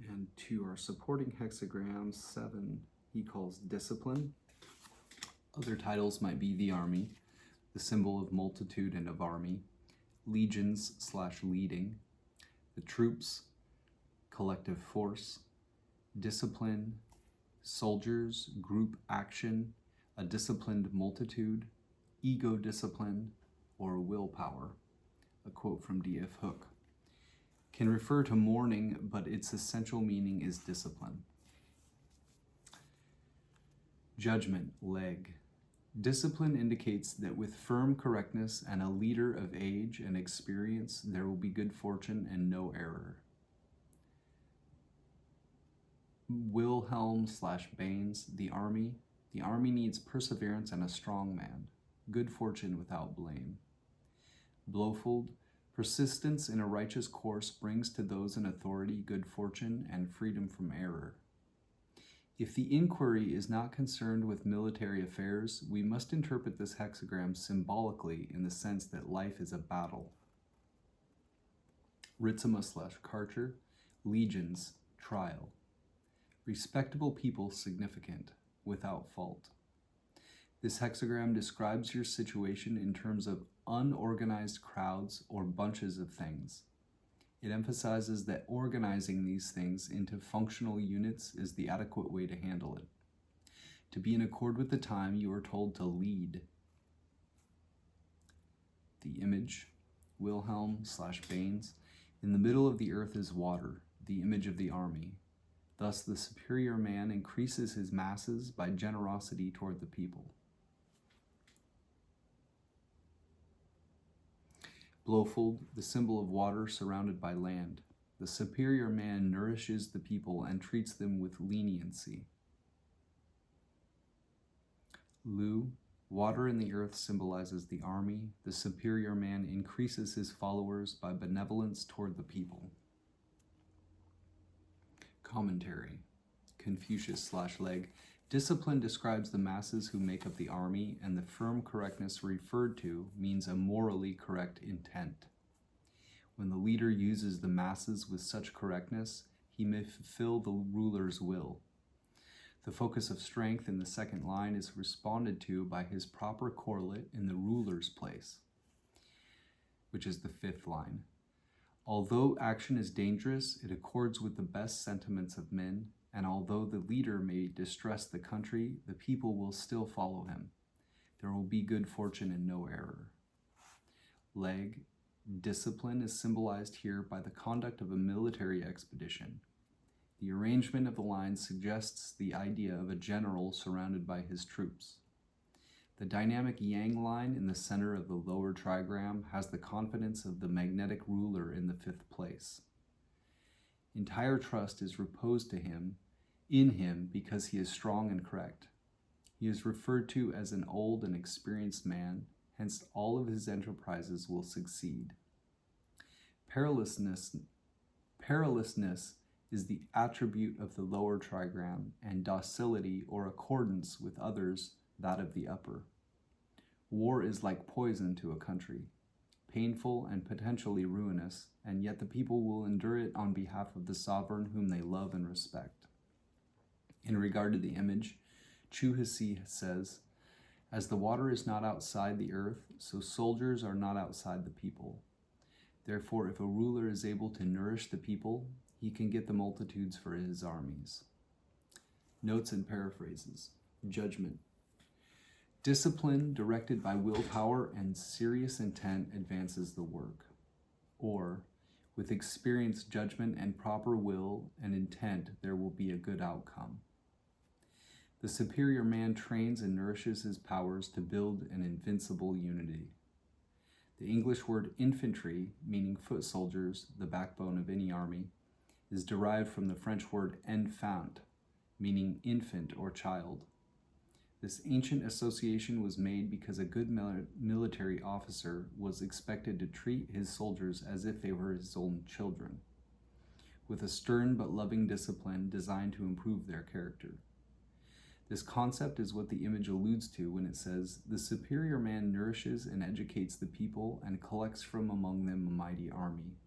And to our supporting hexagram 7, he calls discipline. Other titles might be the army, the symbol of multitude and of army, legions/leading, the troops, collective force, discipline, soldiers, group action, a disciplined multitude, ego discipline, or willpower. A quote from D.F. Hook. Can refer to mourning, but its essential meaning is discipline. Judgment, Leg. Discipline indicates that with firm correctness and a leader of age and experience, there will be good fortune and no error. Wilhelm/Baines, the army. The army needs perseverance and a strong man, good fortune without blame. Blofeld, persistence in a righteous course brings to those in authority good fortune and freedom from error. If the inquiry is not concerned with military affairs, we must interpret this hexagram symbolically in the sense that life is a battle. Ritzema/Karcher, legions, trial. Respectable people significant, without fault. This hexagram describes your situation in terms of unorganized crowds or bunches of things. It emphasizes that organizing these things into functional units is the adequate way to handle it. To be in accord with the time, you are told to lead. The image, Wilhelm/Baines, in the middle of the earth is water, the image of the army. Thus, the superior man increases his masses by generosity toward the people. Blofeld, the symbol of water surrounded by land. The superior man nourishes the people and treats them with leniency. Lu, water in the earth symbolizes the army. The superior man increases his followers by benevolence toward the people. Commentary. Confucius/Leg. Discipline describes the masses who make up the army, and the firm correctness referred to means a morally correct intent. When the leader uses the masses with such correctness, he may fulfill the ruler's will. The focus of strength in the second line is responded to by his proper correlate in the ruler's place, which is the fifth line. Although action is dangerous, it accords with the best sentiments of men, and although the leader may distress the country, the people will still follow him. There will be good fortune and no error. Leg. Discipline is symbolized here by the conduct of a military expedition. The arrangement of the lines suggests the idea of a general surrounded by his troops. The dynamic yang line in the center of the lower trigram has the confidence of the magnetic ruler in the fifth place. Entire trust is reposed in him because he is strong and correct. He is referred to as an old and experienced man, hence all of his enterprises will succeed. Perilousness is the attribute of the lower trigram, and docility or accordance with others that of the upper. War is like poison to a country, painful and potentially ruinous, and yet the people will endure it on behalf of the sovereign whom they love and respect. In regard to the image, Chu Hsi says, "As the water is not outside the earth, so soldiers are not outside the people. Therefore, if a ruler is able to nourish the people, he can get the multitudes for his armies." Notes and paraphrases. Judgment. Discipline directed by willpower and serious intent advances the work. Or, with experienced judgment and proper will and intent, there will be a good outcome. The superior man trains and nourishes his powers to build an invincible unity. The English word infantry, meaning foot soldiers, the backbone of any army, is derived from the French word enfant, meaning infant or child. This ancient association was made because a good military officer was expected to treat his soldiers as if they were his own children, with a stern but loving discipline designed to improve their character. This concept is what the image alludes to when it says, "The superior man nourishes and educates the people and collects from among them a mighty army."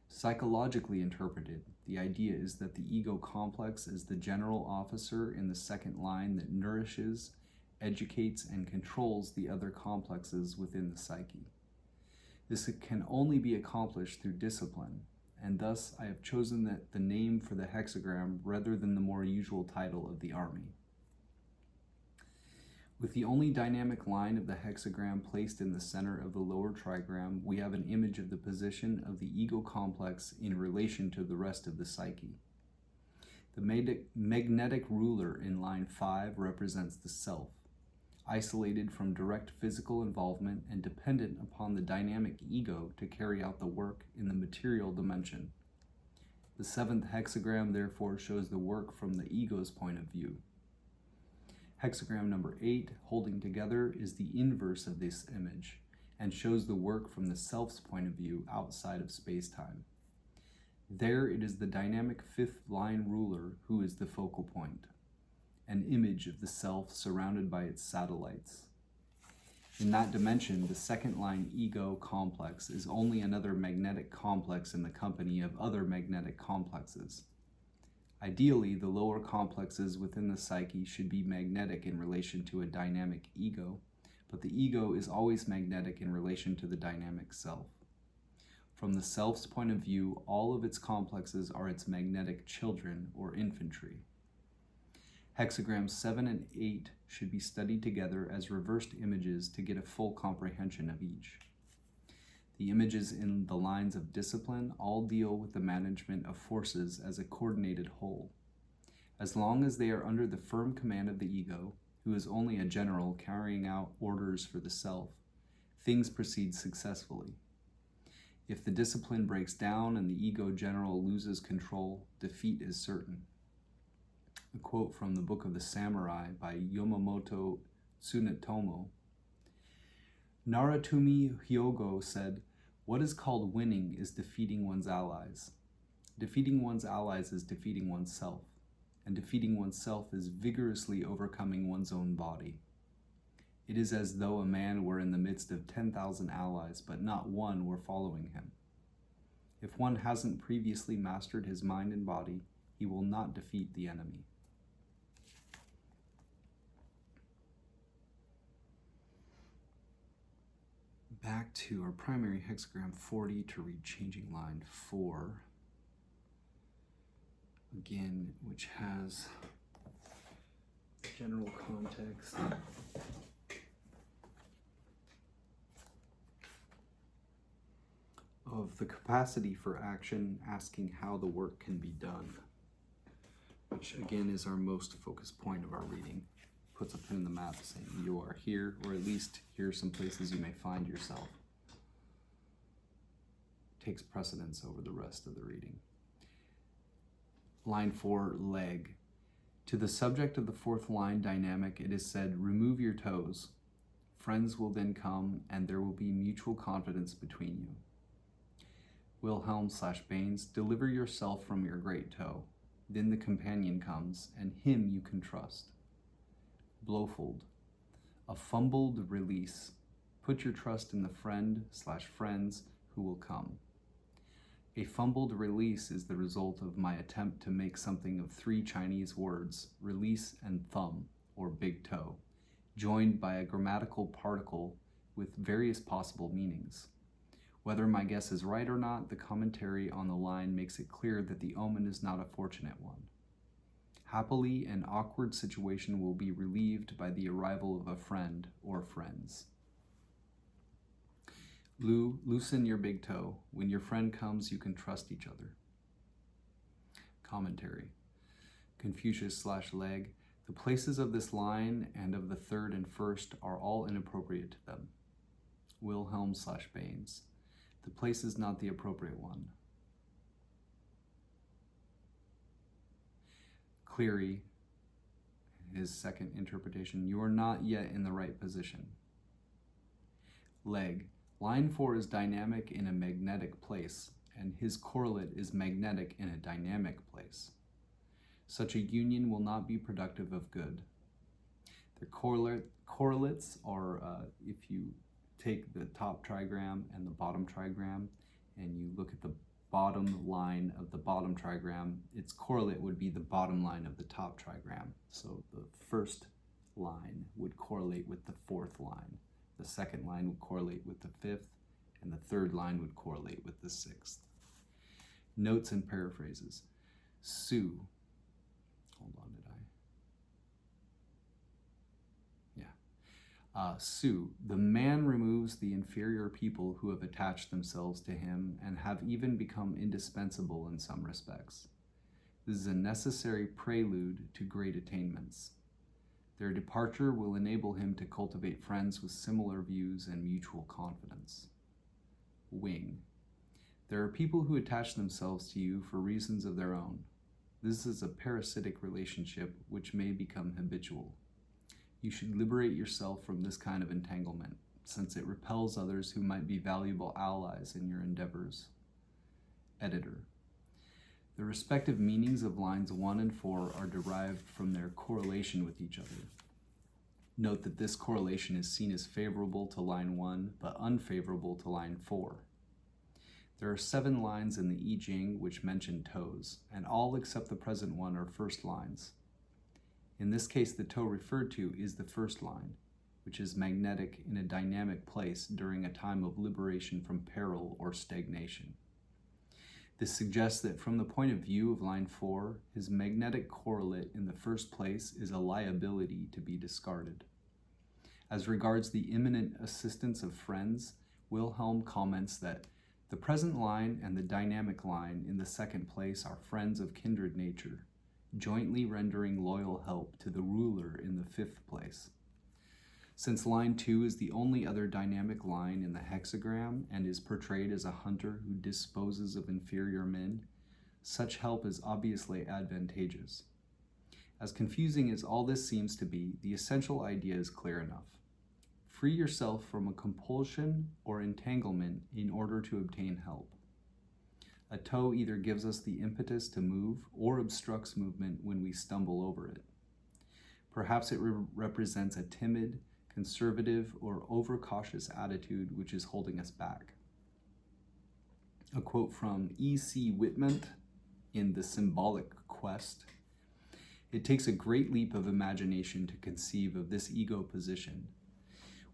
Psychologically interpreted, the idea is that the ego complex is the general officer in the second line that nourishes, educates, and controls the other complexes within the psyche. This can only be accomplished through discipline, and thus I have chosen the name for the hexagram rather than the more usual title of the army. With the only dynamic line of the hexagram placed in the center of the lower trigram, we have an image of the position of the ego complex in relation to the rest of the psyche. The magnetic ruler in line 5 represents the self, isolated from direct physical involvement and dependent upon the dynamic ego to carry out the work in the material dimension. The seventh hexagram therefore shows the work from the ego's point of view. Hexagram number 8, holding together, is the inverse of this image and shows the work from the self's point of view outside of space-time. There it is the dynamic fifth line ruler who is the focal point, an image of the self surrounded by its satellites. In that dimension, the second line ego complex is only another magnetic complex in the company of other magnetic complexes. Ideally, the lower complexes within the psyche should be magnetic in relation to a dynamic ego, but the ego is always magnetic in relation to the dynamic self. From the self's point of view, all of its complexes are its magnetic children or infantry. Hexagrams 7 and 8 should be studied together as reversed images to get a full comprehension of each. The images in the lines of discipline all deal with the management of forces as a coordinated whole. As long as they are under the firm command of the ego, who is only a general carrying out orders for the self, things proceed successfully. If the discipline breaks down and the ego general loses control, defeat is certain. A quote from the Book of the Samurai by Yamamoto Tsunetomo. Naratumi Hyogo said, "What is called winning is defeating one's allies. Defeating one's allies is defeating oneself, and defeating oneself is vigorously overcoming one's own body. It is as though a man were in the midst of 10,000 allies, but not one were following him. If one hasn't previously mastered his mind and body, he will not defeat the enemy." Back to our primary hexagram 40 to read changing line 4. Again, which has general context of the capacity for action, asking how the work can be done, which again is our most focused point of our reading. Puts a pin in the map saying you are here, or at least here are some places you may find yourself. Takes precedence over the rest of the reading. Line 4, leg. To the subject of the fourth line dynamic, it is said, "Remove your toes. Friends will then come, and there will be mutual confidence between you." Wilhelm/Baines, deliver yourself from your great toe. Then the companion comes, and him you can trust. Blowfold, a fumbled release. Put your trust in the friend/friends who will come. A fumbled release is the result of my attempt to make something of 3 Chinese words, release and thumb, or big toe, joined by a grammatical particle with various possible meanings. Whether my guess is right or not, the commentary on the line makes it clear that the omen is not a fortunate one. Happily, an awkward situation will be relieved by the arrival of a friend or friends. Loosen your big toe. When your friend comes, you can trust each other. Commentary. Confucius/Leg. The places of this line and of the third and first are all inappropriate to them. Wilhelm/Baines. The place is not the appropriate one. Cleary, his second interpretation, you are not yet in the right position. Leg. Line 4 is dynamic in a magnetic place, and his correlate is magnetic in a dynamic place. Such a union will not be productive of good. The correlates are, if you take the top trigram and the bottom trigram, and you look at the bottom line of the bottom trigram, its correlate would be the bottom line of the top trigram. So the first line would correlate with the fourth line. The second line would correlate with the fifth, and the third line would correlate with the sixth. Notes and paraphrases. Sue. Hold on, did I? Yeah. Sue. The man removes the inferior people who have attached themselves to him and have even become indispensable in some respects. This is a necessary prelude to great attainments. Their departure will enable him to cultivate friends with similar views and mutual confidence. Wing. There are people who attach themselves to you for reasons of their own. This is a parasitic relationship which may become habitual. You should liberate yourself from this kind of entanglement, since it repels others who might be valuable allies in your endeavors. Editor. The respective meanings of lines 1 and 4 are derived from their correlation with each other. Note that this correlation is seen as favorable to line 1, but unfavorable to line 4. There are 7 lines in the I Ching which mention toes, and all except the present one are first lines. In this case, the toe referred to is the first line, which is magnetic in a dynamic place during a time of liberation from peril or stagnation. This suggests that from the point of view of line 4, his magnetic correlate in the first place is a liability to be discarded. As regards the imminent assistance of friends, Wilhelm comments that the present line and the dynamic line in the second place are friends of kindred nature, jointly rendering loyal help to the ruler in the fifth place. Since line 2 is the only other dynamic line in the hexagram and is portrayed as a hunter who disposes of inferior men, such help is obviously advantageous. As confusing as all this seems to be, the essential idea is clear enough. Free yourself from a compulsion or entanglement in order to obtain help. A toe either gives us the impetus to move or obstructs movement when we stumble over it. Perhaps it represents a timid, conservative, or overcautious attitude which is holding us back. A quote from E.C. Whitman in The Symbolic Quest. It takes a great leap of imagination to conceive of this ego position.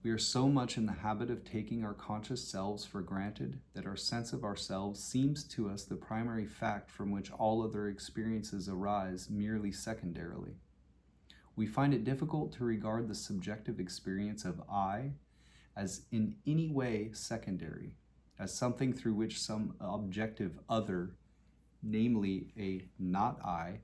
We are so much in the habit of taking our conscious selves for granted that our sense of ourselves seems to us the primary fact from which all other experiences arise merely secondarily. We find it difficult to regard the subjective experience of I as in any way secondary, as something through which some objective other, namely a not I,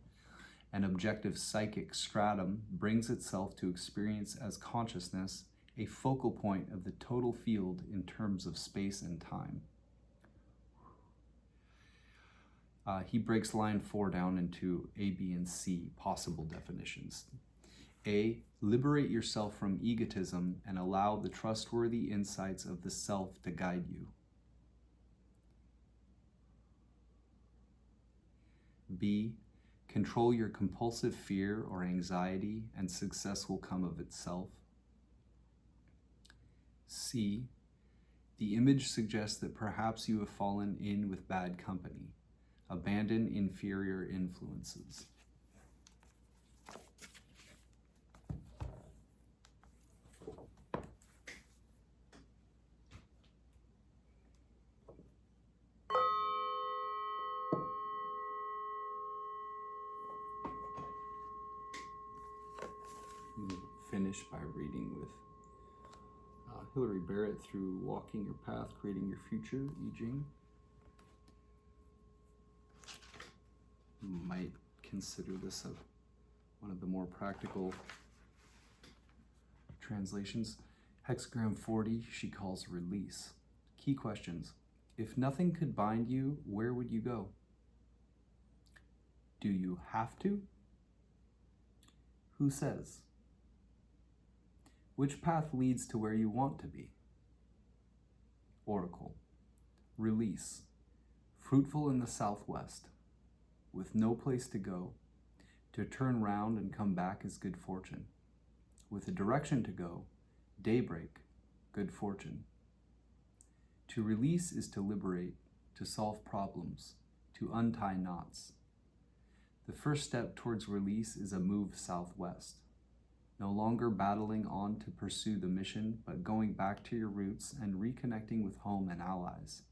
an objective psychic stratum, brings itself to experience as consciousness, a focal point of the total field in terms of space and time. He breaks line 4 down into A, B, and C possible definitions. A, liberate yourself from egotism and allow the trustworthy insights of the self to guide you. B, control your compulsive fear or anxiety and success will come of itself. C, the image suggests that perhaps you have fallen in with bad company. Abandon inferior influences. Finish by reading with Hilary Barrett through Walking Your Path, Creating Your Future, I Ching. You might consider this one of the more practical translations. Hexagram 40, she calls release. Key questions. If nothing could bind you, where would you go? Do you have to? Who says? Which path leads to where you want to be? Oracle. Release. Fruitful in the southwest, with no place to go. To turn round and come back is good fortune. With a direction to go, daybreak, good fortune. To release is to liberate, to solve problems, to untie knots. The first step towards release is a move southwest. No longer battling on to pursue the mission, but going back to your roots and reconnecting with home and allies.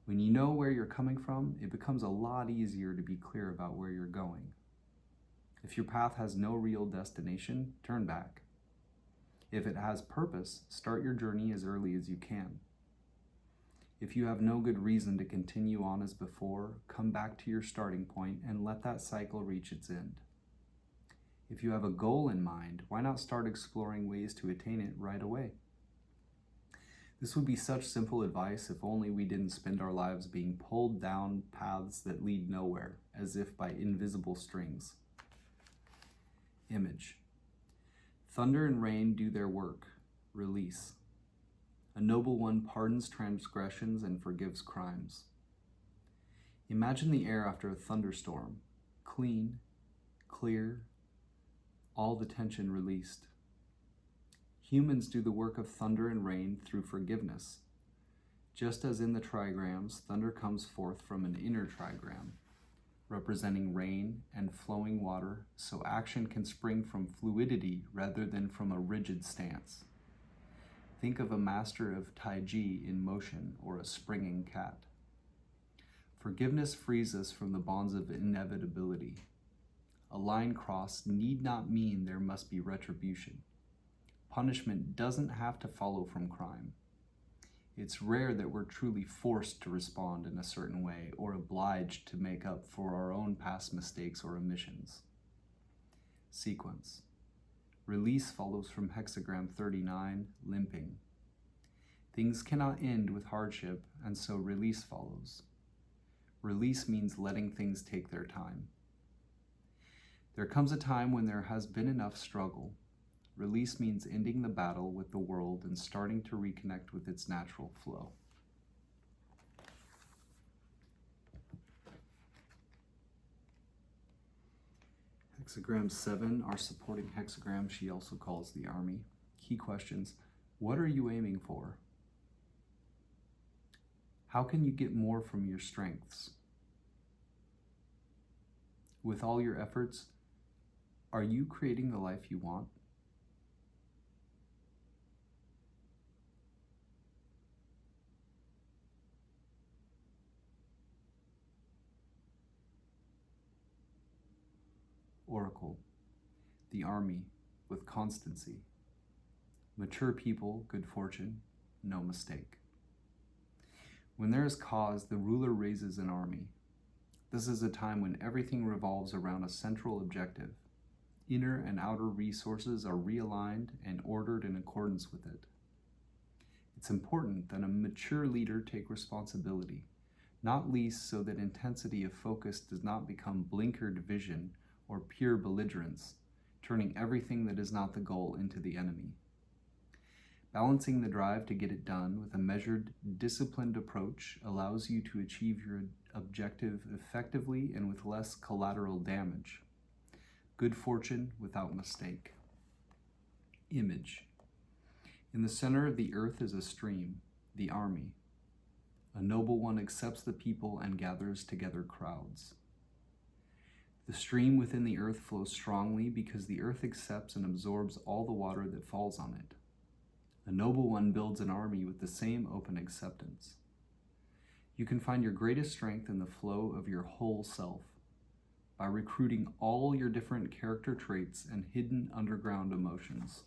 When you know where you're coming from, it becomes a lot easier to be clear about where you're going. If your path has no real destination, turn back. If it has purpose, start your journey as early as you can. If you have no good reason to continue on as before, come back to your starting point and let that cycle reach its end. If you have a goal in mind, why not start exploring ways to attain it right away? This would be such simple advice if only we didn't spend our lives being pulled down paths that lead nowhere, as if by invisible strings. Image. Thunder and rain do their work. Release. A noble one pardons transgressions and forgives crimes. Imagine the air after a thunderstorm. Clean, clear, all the tension released. Humans do the work of thunder and rain through forgiveness. Just as in the trigrams, thunder comes forth from an inner trigram, representing rain and flowing water, so action can spring from fluidity rather than from a rigid stance. Think of a master of Tai Chi in motion or a springing cat. Forgiveness frees us from the bonds of inevitability. A line crossed need not mean there must be retribution. Punishment doesn't have to follow from crime. It's rare that we're truly forced to respond in a certain way or obliged to make up for our own past mistakes or omissions. Sequence. Release follows from Hexagram 39, limping. Things cannot end with hardship, and so release follows. Release means letting things take their time. There comes a time when there has been enough struggle. Release means ending the battle with the world and starting to reconnect with its natural flow. Hexagram 7, our supporting hexagram, she also calls the army. Key questions: what are you aiming for? How can you get more from your strengths? With all your efforts, are you creating the life you want? Oracle, the army with constancy. Mature people, good fortune, no mistake. When there is cause, the ruler raises an army. This is a time when everything revolves around a central objective. Inner and outer resources are realigned and ordered in accordance with it. It's important that a mature leader take responsibility, not least so that intensity of focus does not become blinkered vision or pure belligerence, turning everything that is not the goal into the enemy. Balancing the drive to get it done with a measured, disciplined approach allows you to achieve your objective effectively and with less collateral damage. Good fortune without mistake. Image. In the center of the earth is a stream, the army. A noble one accepts the people and gathers together crowds. The stream within the earth flows strongly because the earth accepts and absorbs all the water that falls on it. A noble one builds an army with the same open acceptance. You can find your greatest strength in the flow of your whole self, by recruiting all your different character traits and hidden underground emotions.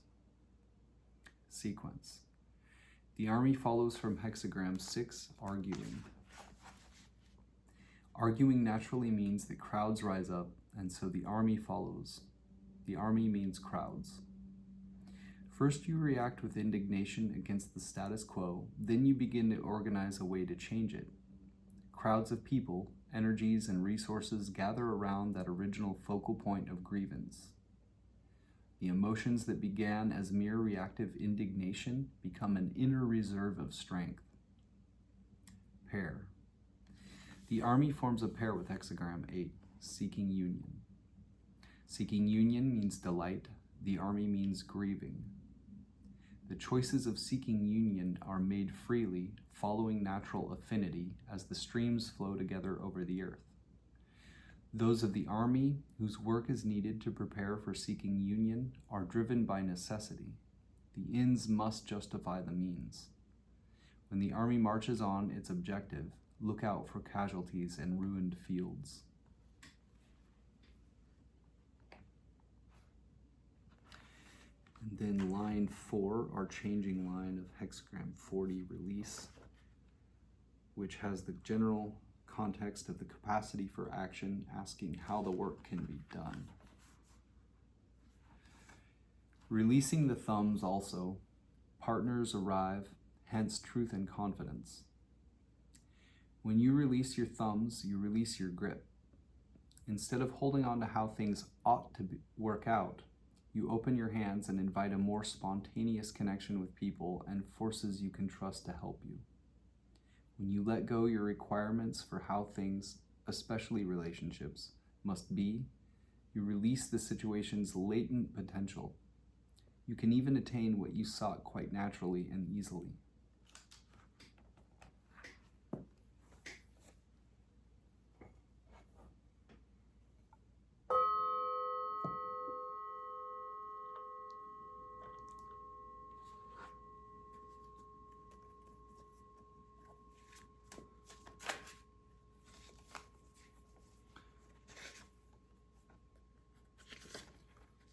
Sequence. The army follows from hexagram 6, arguing. Arguing naturally means that crowds rise up, and so the army follows. The army means crowds. First, you react with indignation against the status quo, then you begin to organize a way to change it. Crowds of people, energies, and resources gather around that original focal point of grievance. The emotions that began as mere reactive indignation become an inner reserve of strength. Pair. The army forms a pair with hexagram 8, seeking union. Seeking union means delight. The army means grieving. The choices of seeking union are made freely, following natural affinity as the streams flow together over the earth. Those of the army whose work is needed to prepare for seeking union are driven by necessity. The ends must justify the means. When the army marches on its objective, look out for casualties and ruined fields. And then line 4, our changing line of hexagram 40, release, which has the general context of the capacity for action, asking how the work can be done. Releasing the thumbs also, partners arrive, hence truth and confidence. When you release your thumbs, you release your grip. Instead of holding on to how things ought to work out, you open your hands and invite a more spontaneous connection with people and forces you can trust to help you. When you let go your requirements for how things, especially relationships, must be, you release the situation's latent potential. You can even attain what you sought quite naturally and easily.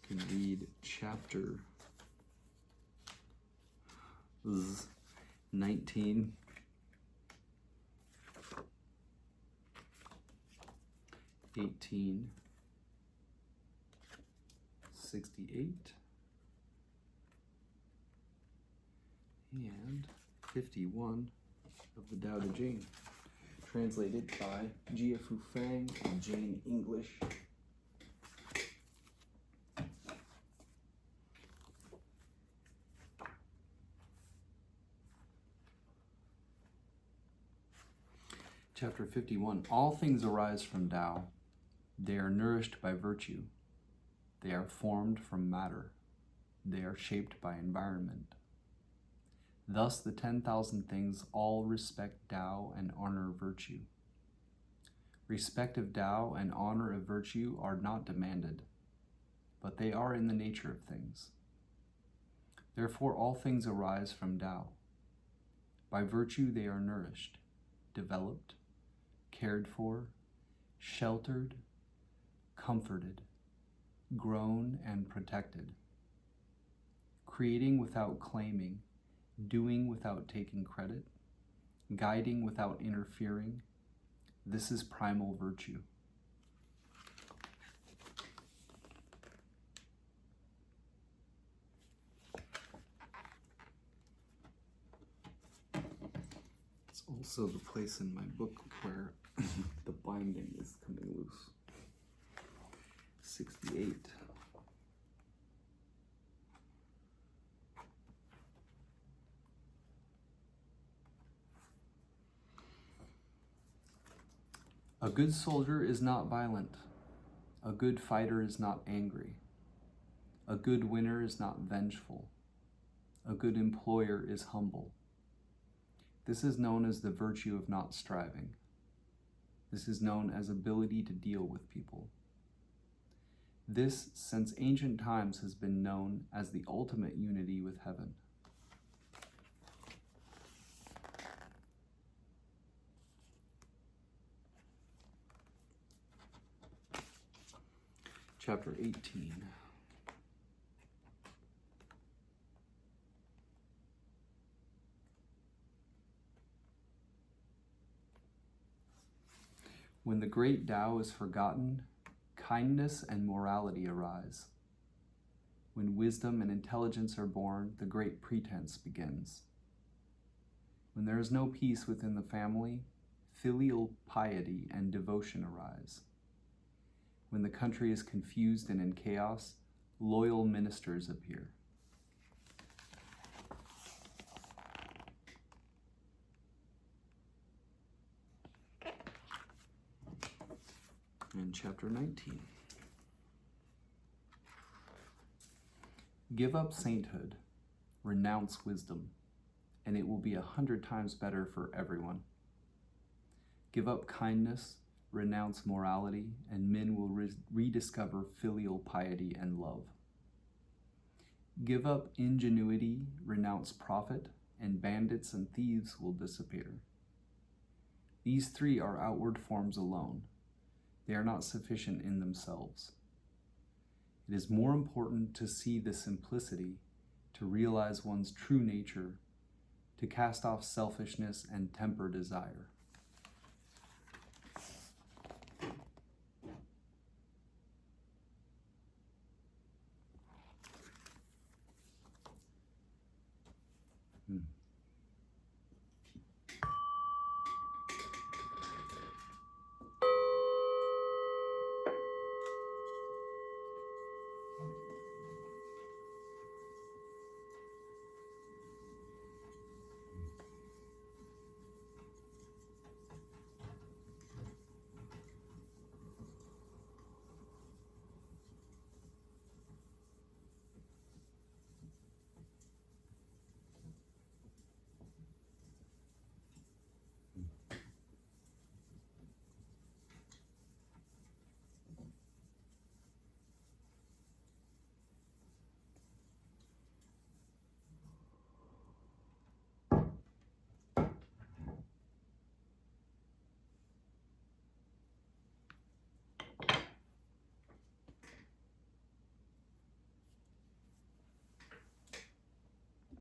Can read chapter 19, 18, 68, and 51 of the Tao Te Ching, translated by Jia Fu Fang and Jane English. Chapter 51. All things arise from Tao. They are nourished by virtue. They are formed from matter. They are shaped by environment. Thus the 10,000 things all respect Tao and honor virtue. Respect of Tao and honor of virtue are not demanded, but they are in the nature of things. Therefore all things arise from Tao. By virtue they are nourished, developed, cared for, sheltered, comforted, grown, and protected. Creating without claiming, doing without taking credit, guiding without interfering, this is primal virtue. It's also the place in my book where the binding is coming loose. 68. A good soldier is not violent. A good fighter is not angry. A good winner is not vengeful. A good employer is humble. This is known as the virtue of not striving. This is known as ability to deal with people. This, since ancient times, has been known as the ultimate unity with heaven. Chapter 18. When the great Tao is forgotten, kindness and morality arise. When wisdom and intelligence are born, the great pretense begins. When there is no peace within the family, filial piety and devotion arise. When the country is confused and in chaos, loyal ministers appear. And chapter 19. Give up sainthood, renounce wisdom, and it will be 100 times better for everyone. Give up kindness, renounce morality, and men will rediscover filial piety and love. Give up ingenuity, renounce profit, and bandits and thieves will disappear. These three are outward forms alone. They are not sufficient in themselves. It is more important to see the simplicity, to realize one's true nature, to cast off selfishness and temper desire.